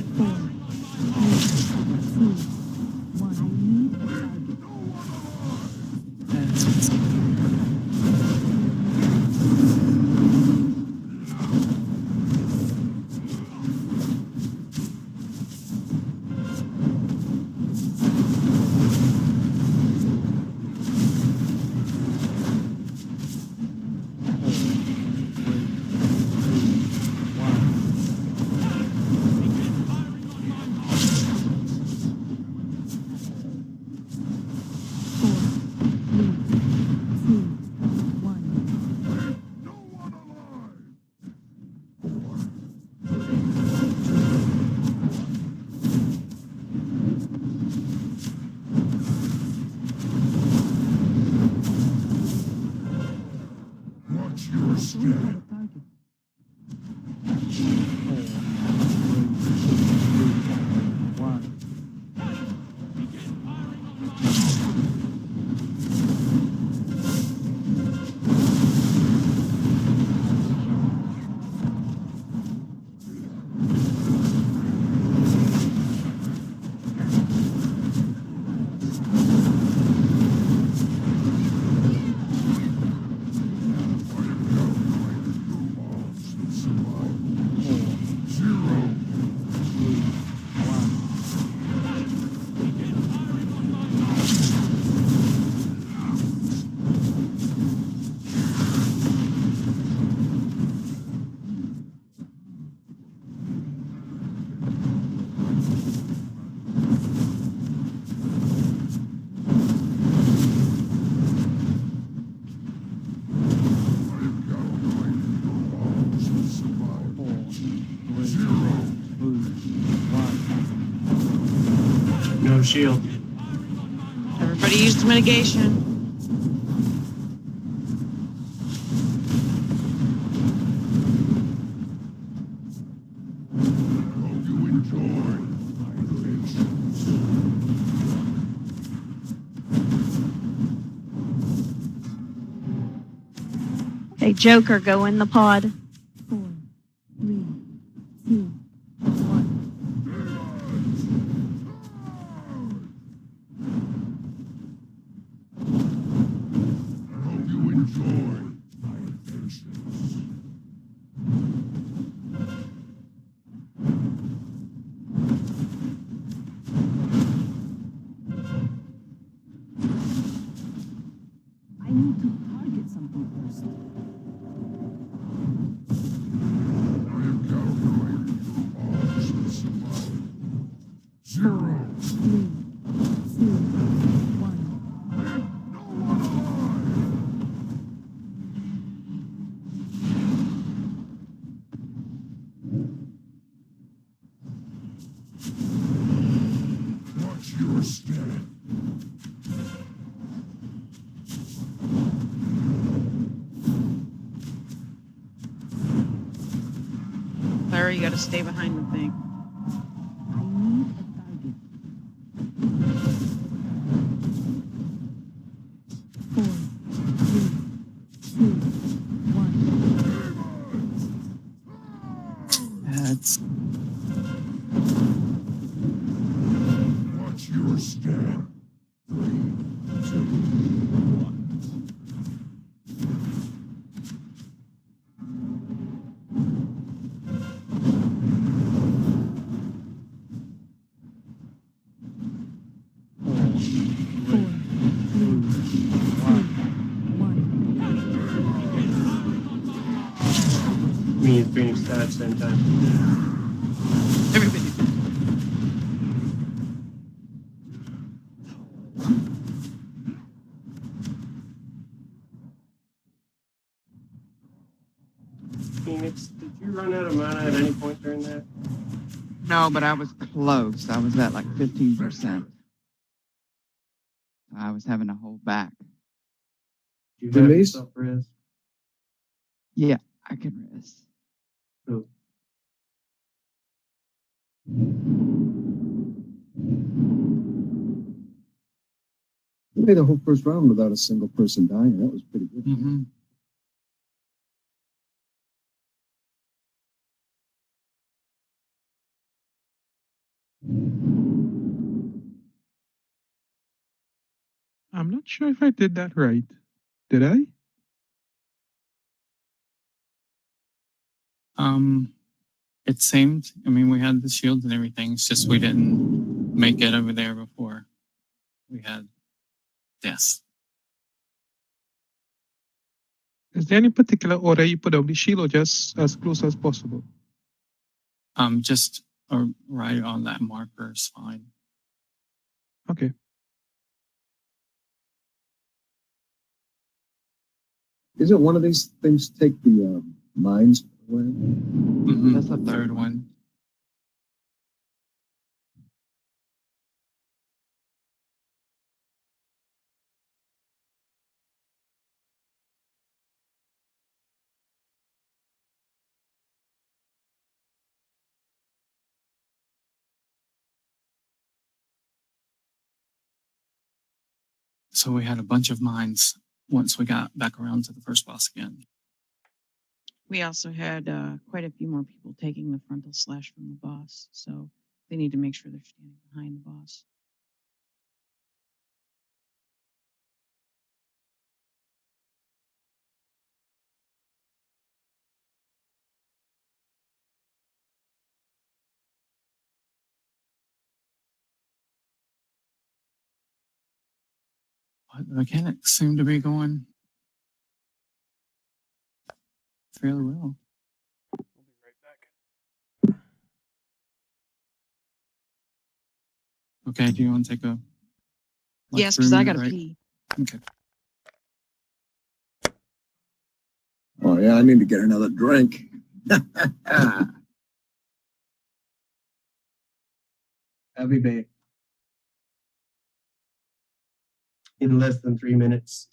2, 1. I need a target. that's Four, three, two, one. No one alive. Watch your I don't have step. a target. 1. No shield. Everybody use the mitigation. Hope you enjoy my inventions. Hey, Joker, go in the pod. 4, 3, 2, 1. I hope you enjoy my inventions. I am calculating your odds of survival. 0. 3, 2, 1. No one alive! Watch your step. Larry, you gotta stay behind the thing. I need a target. 4, 3, 2, 1. That's Watch your step. 3, 2, 1. Me and Phoenix died at the same time. Everybody. Phoenix, did you run out of mana at any point during that? No, but I was close. I was at like 15%. I was having to hold back. Did you have Denise? yourself res? Yeah, I can rest. Who? We made the whole first round without a single person dying. That was pretty good. mm-hmm. I'm not sure if I did that right. Did I? It seemed. I mean, we had the shields and everything. It's just we didn't make it over there before we had death. Is there any particular order you put up the shield or just as close as possible? Just right on that marker is fine. Okay. Isn't one of these things take the mines away? Mm-hmm. That's the Third one. So we had a bunch of mines once we got back around to the first boss again. We also had quite a few more people taking the frontal slash from the boss, so they need to make sure they're standing behind the boss. But the mechanics seem to be going fairly well. I'll be right back. Okay, do you want to take a Yes, because I 3-minute gotta break? pee. Okay. Oh, yeah, I need to get another drink. I'll be back in less than 3 minutes.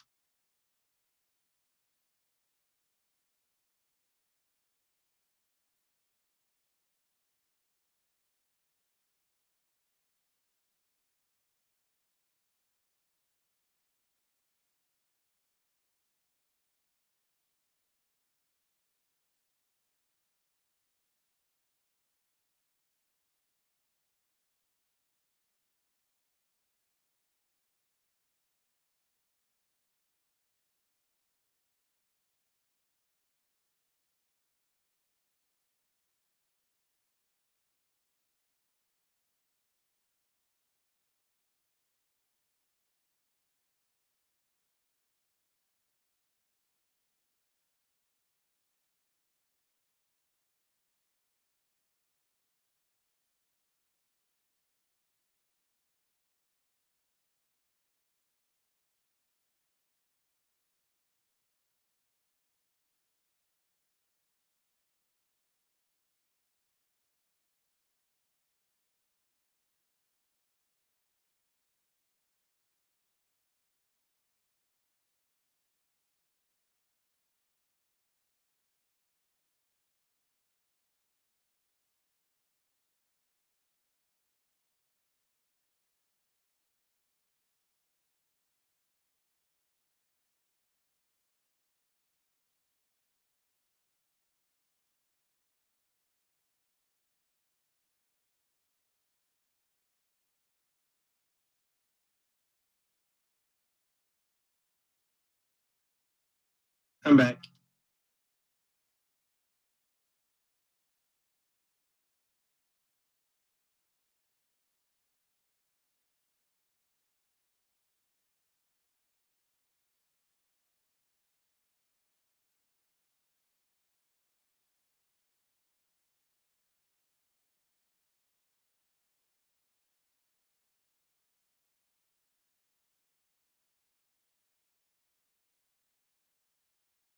I'm back.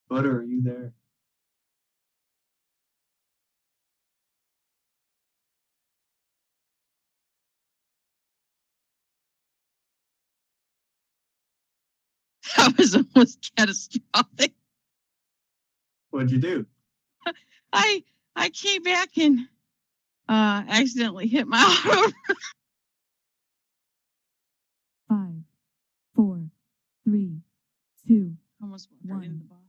Butter, are you there? That was almost catastrophic. What'd you do? I came back and accidentally hit my auto. 5, 4, 3, 2, Almost walked right into the boss.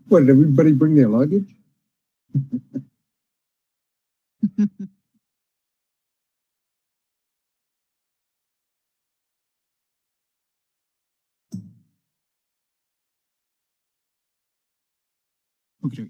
What, did everybody bring their luggage? Okay.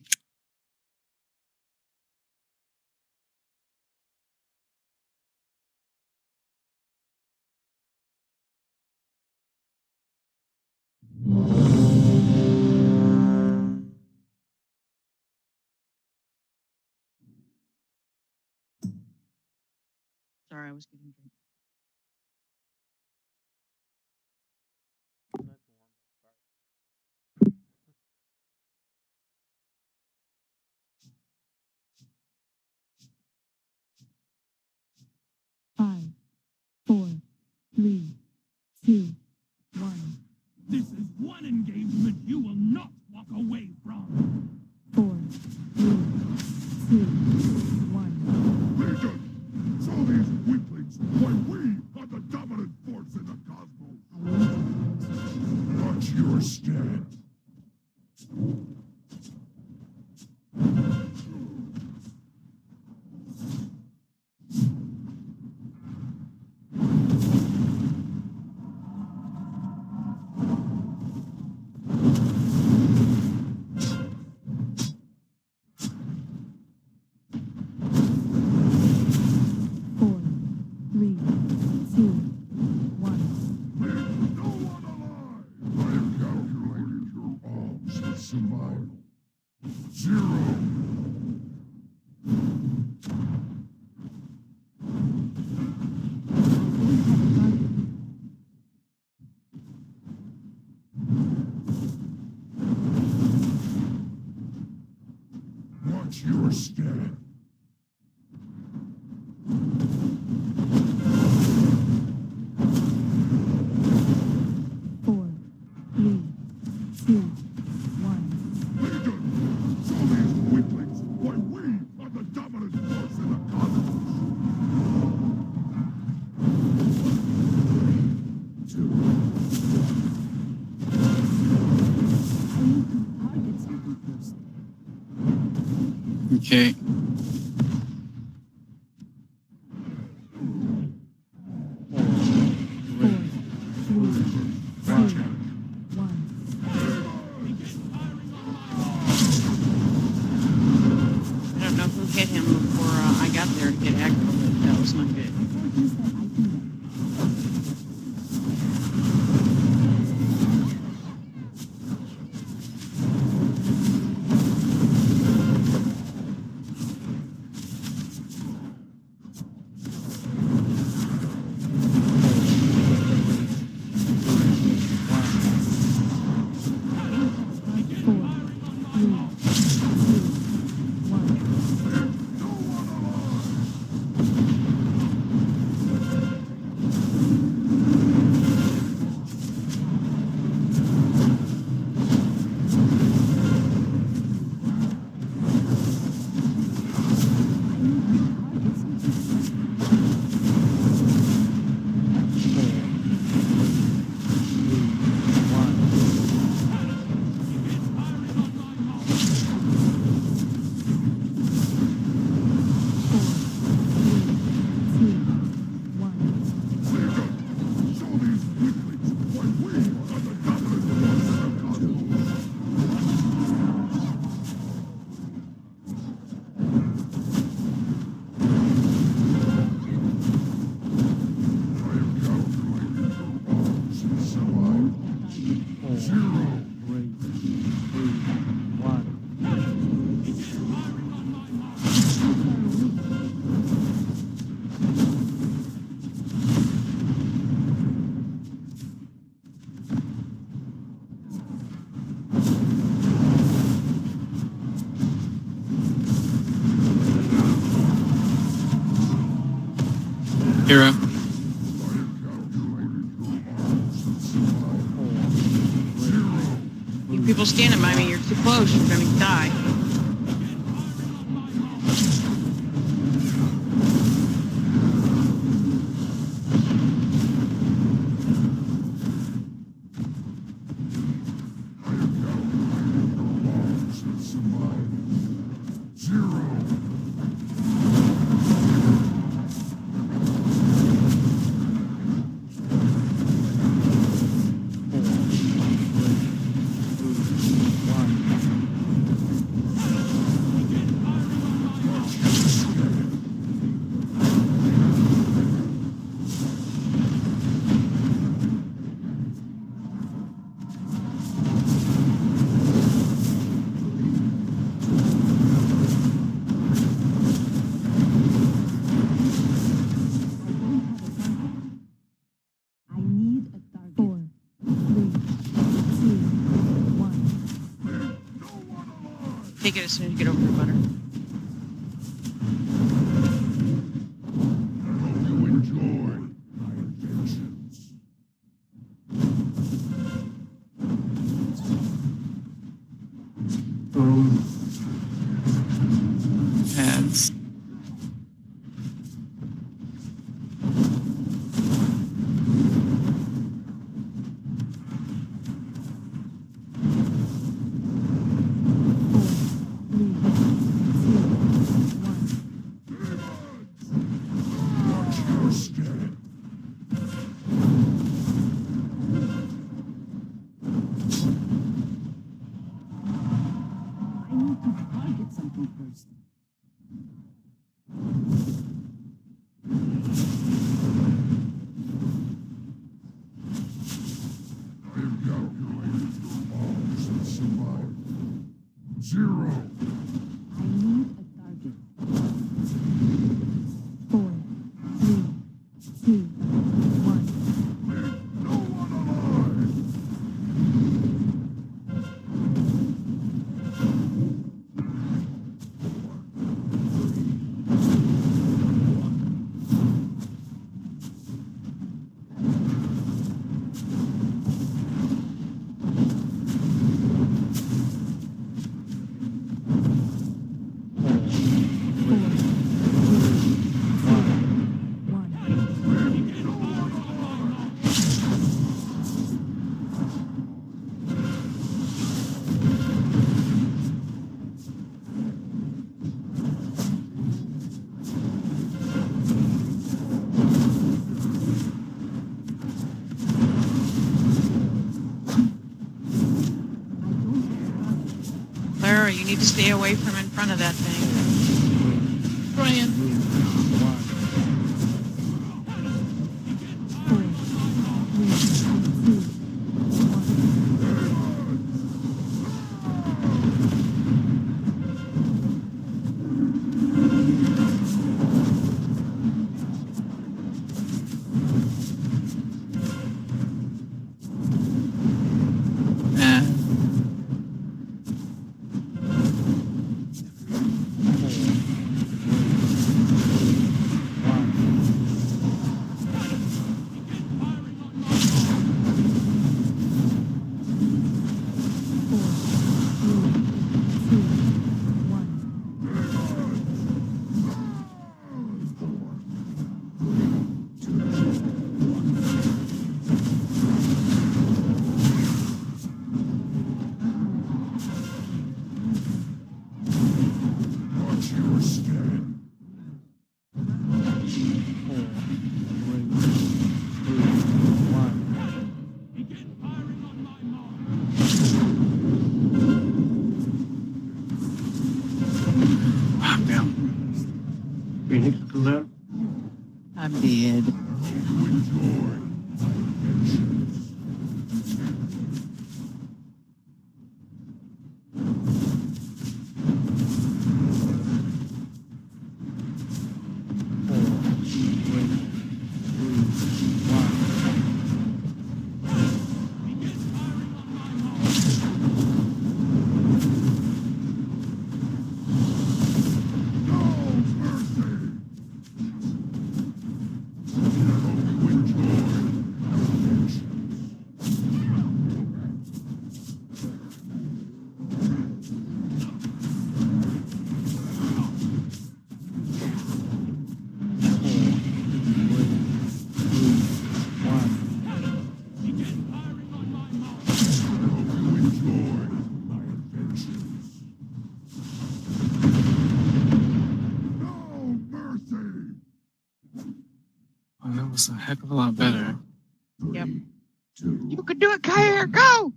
Sorry, I was getting drink. Nice and warm by the fire. 5, 4, 3, 2, 1. This is one engagement you will not walk away from. 4, 3, 2, 1. Legion, show these weaklings why we are the dominant force in the cosmos. Watch your step. Survival. 0. Watch your step. 4, 3, 2, 1. Show these weaklings why we are the dominant force in the cosmos. 2. Okay. got there to get aggro, but that was not good. I thought you said I can win. Hero. You people standing by me, you're too close, you're gonna die. I need a target. 4, 3, 2, 1. Take it as soon as you get over here, Butter. I hope you enjoy my inventions. Pads. Watch your step. I need to target something first. I have calculated your bombs and survival. 0. I need a target. 4, 3, 2, 1. Leave no one alive. Clara, you need to stay away from in front of that thing. trying. Nah. Watch your step. I'm down. Phoenix cool down. I'm dead. Well, that was a heck of a lot better. Yep. You can do it, Kyrie. Go!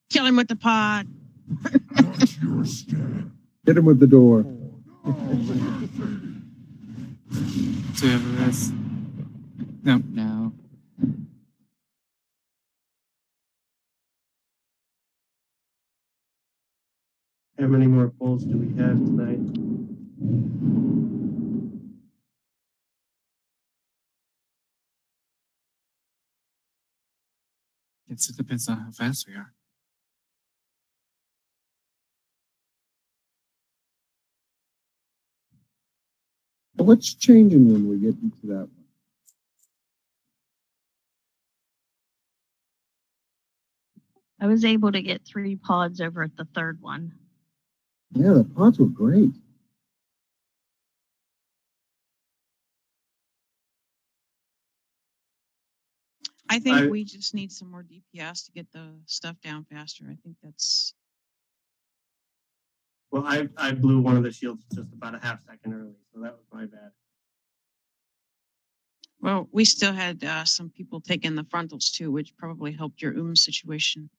Kill him with the pod. Watch your step. Hit him with the door. So you have a rest. No. No. How many more polls do we have tonight? Guess it depends on how fast we are. But what's changing when we get into that one? I was able to get 3 pods over at the third one. Yeah, the pods were great. I think I- we just need some more DPS to get the stuff down faster. I think that's Well, I blew one of the shields just about a half second early, so that was my bad. well. We still had some people taking the frontals too, which probably helped your situation.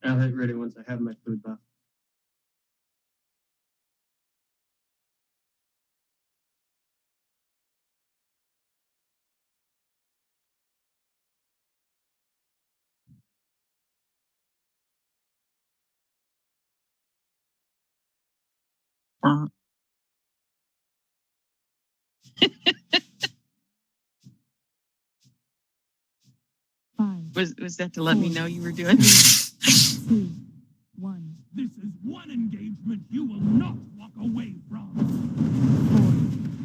I'll hit ready once I have my food buff. Was that to let me know you were doing? 2, 1. This is one engagement you will not walk away from. 4,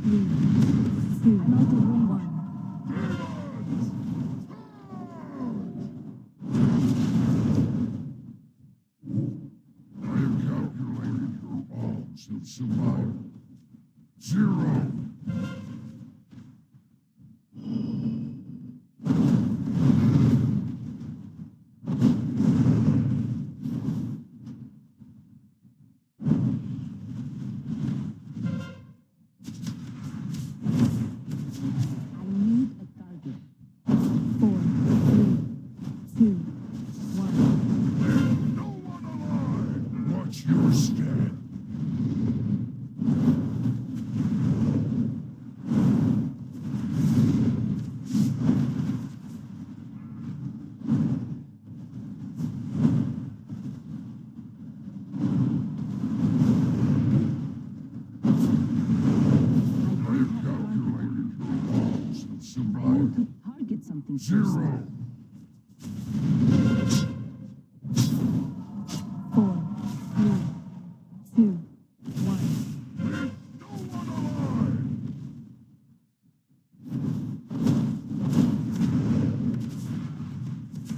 3, 2, 1. I have calculated your odds of survival. 0. I need a target. 4, 3, 2, 1. No one alive. Watch your step. I have calculated your odds of survival. Target something 0. 4, 3, 2, 1. No one alive.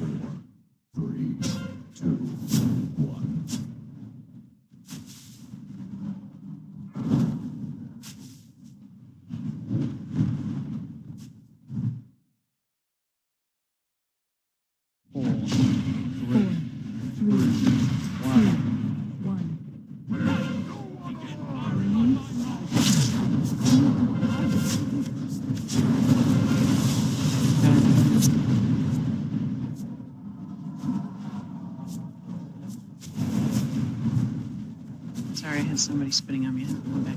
4, 3, 2, 1. Four, 4, 3, 2, 1. Sorry, I had somebody spitting on me. I had to come back.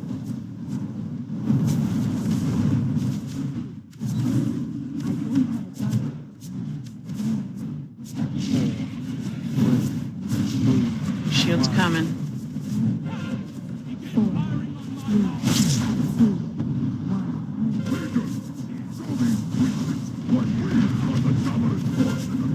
Shield's coming. 4, 3, 2, 1. Like we are the dominant force in the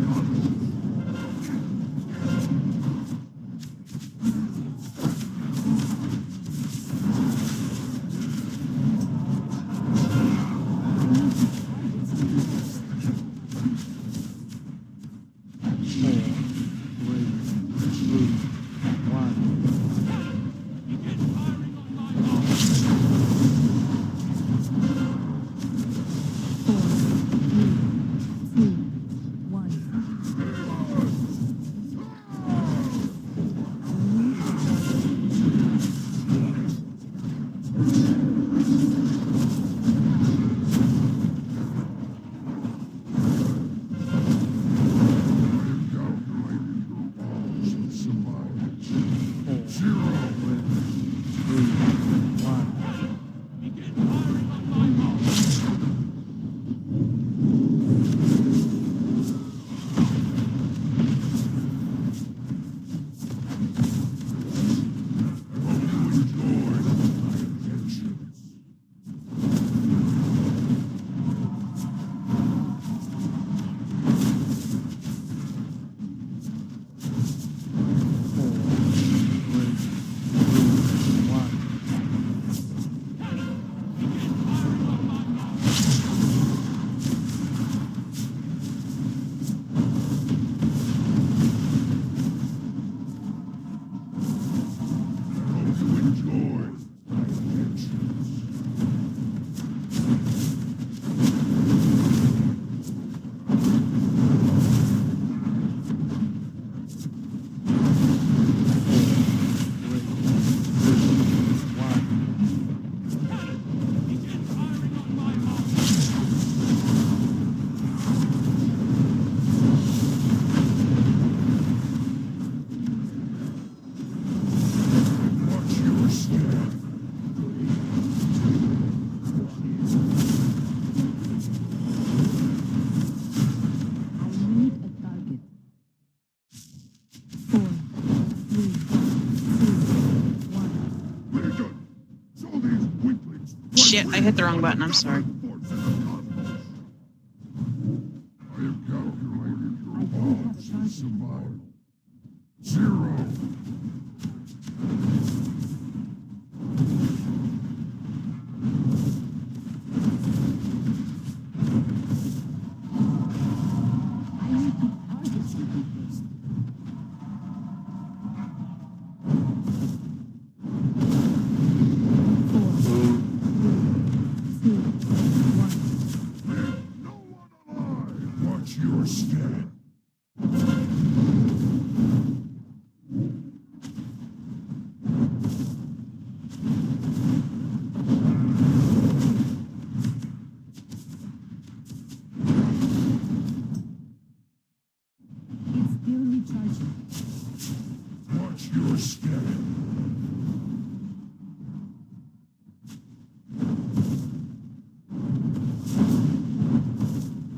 cosmos. shit, I hit the wrong button. I'm sorry. I have calculated your odds of survival. 0. Watch your step. It's still recharging. Watch your step.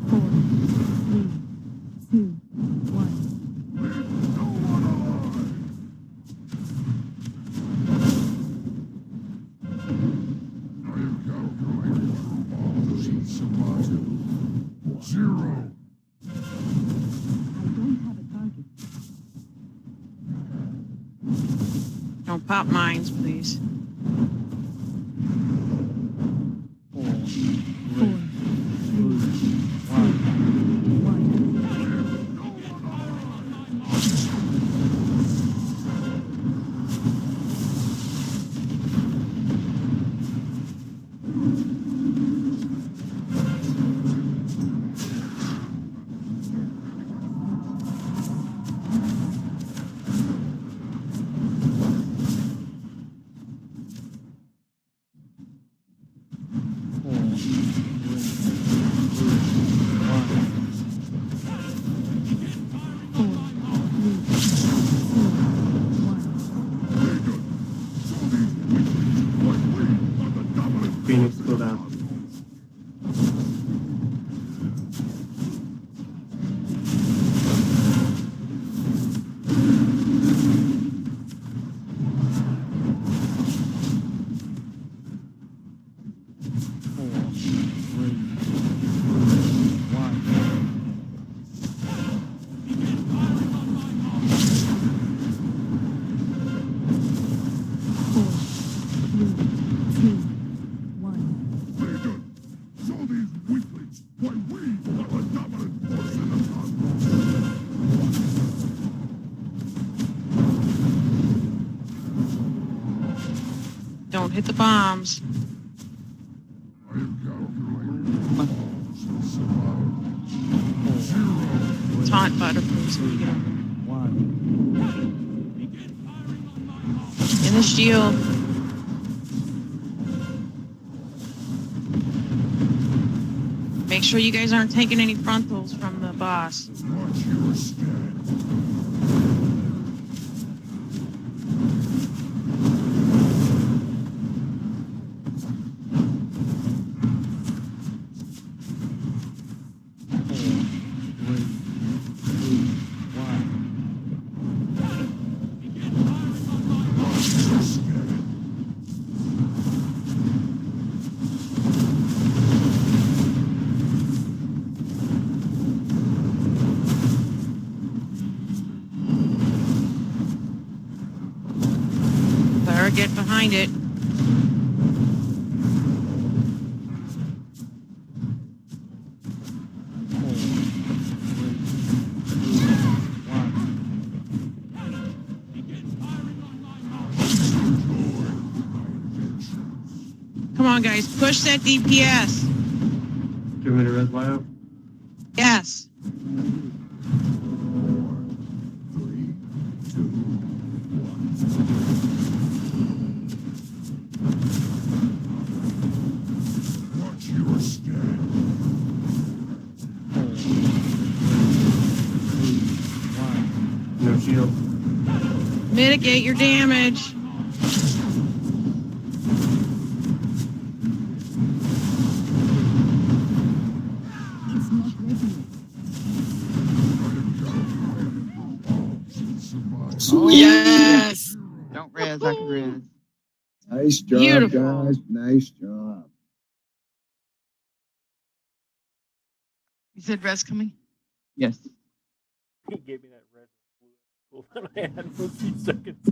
Four, three, two, one. Leave no one alive. I have calculated your odds of survival. 0. I don't have a target. Don't pop mines, please. Four, three, two, one. Phoenix, go down. Legion, show these weaklings why we are the dominant force in the cosmos. Don't hit the bombs. I have calculated your odds of survival. 0. Taunt butter, please. When you get over there. In the shield. Make sure you guys aren't taking any frontals from the boss. Watch your step. Watch your step. Better get behind it. Come on, guys. Push that DPS. Do you want me to res bio? Yes. 3, 2, 1. Watch your step. No shield. Mitigate your damage. It's not ready yet. Sweet. Yes. Don't res, I can res. Nice job, Beautiful. guys. Nice job. You said res coming? Yes. He gave me that red blue that I had for a few seconds.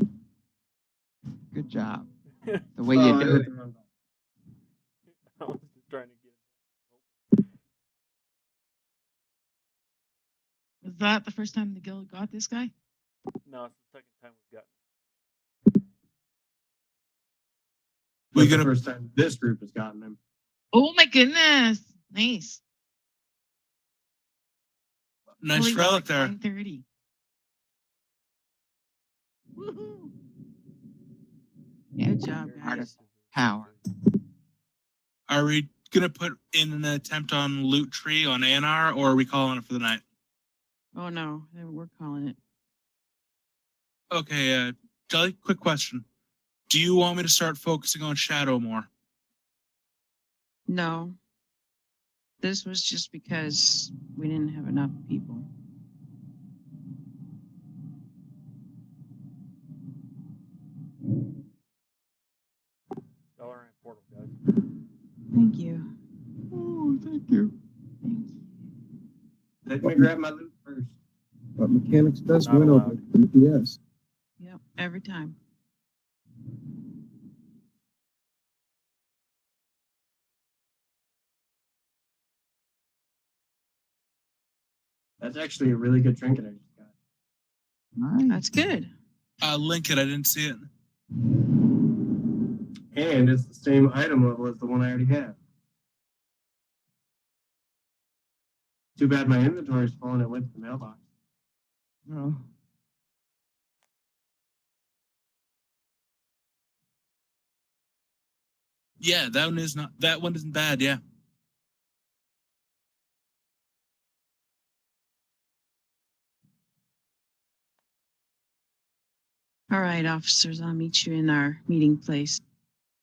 Good job. The way you I do hit it. the wrong button. I was just trying to get Was that the first time the guild got this guy? No, it's the second time we've gotten. But the gonna- first time this group has gotten him. Oh my goodness. Nice. Nice Holy relic there. 930. Woohoo. Yeah, Good job, Art of guys. power. Are we gonna put in an attempt on loot tree on ANR, or are we calling it for the night? Oh no, we're calling it. Okay, Jelly, quick question. Do you want me to start focusing on Shadow more? No. This was just because we didn't have enough people. Dollar and portal, guys. Thank you. Oh, thank you. Thank you. Let me grab my loot first. But mechanics does Not win over allowed. DPS. Yep, every time. That's actually a really good trinket I just got. Nice. That's good. Link it. I didn't see it. And it's the same item level as the one I already have. Too bad my inventory's full and it went to the mailbox. Oh. Yeah, that one is not. That one isn't bad. Yeah. All right, officers, I'll meet you in our meeting place.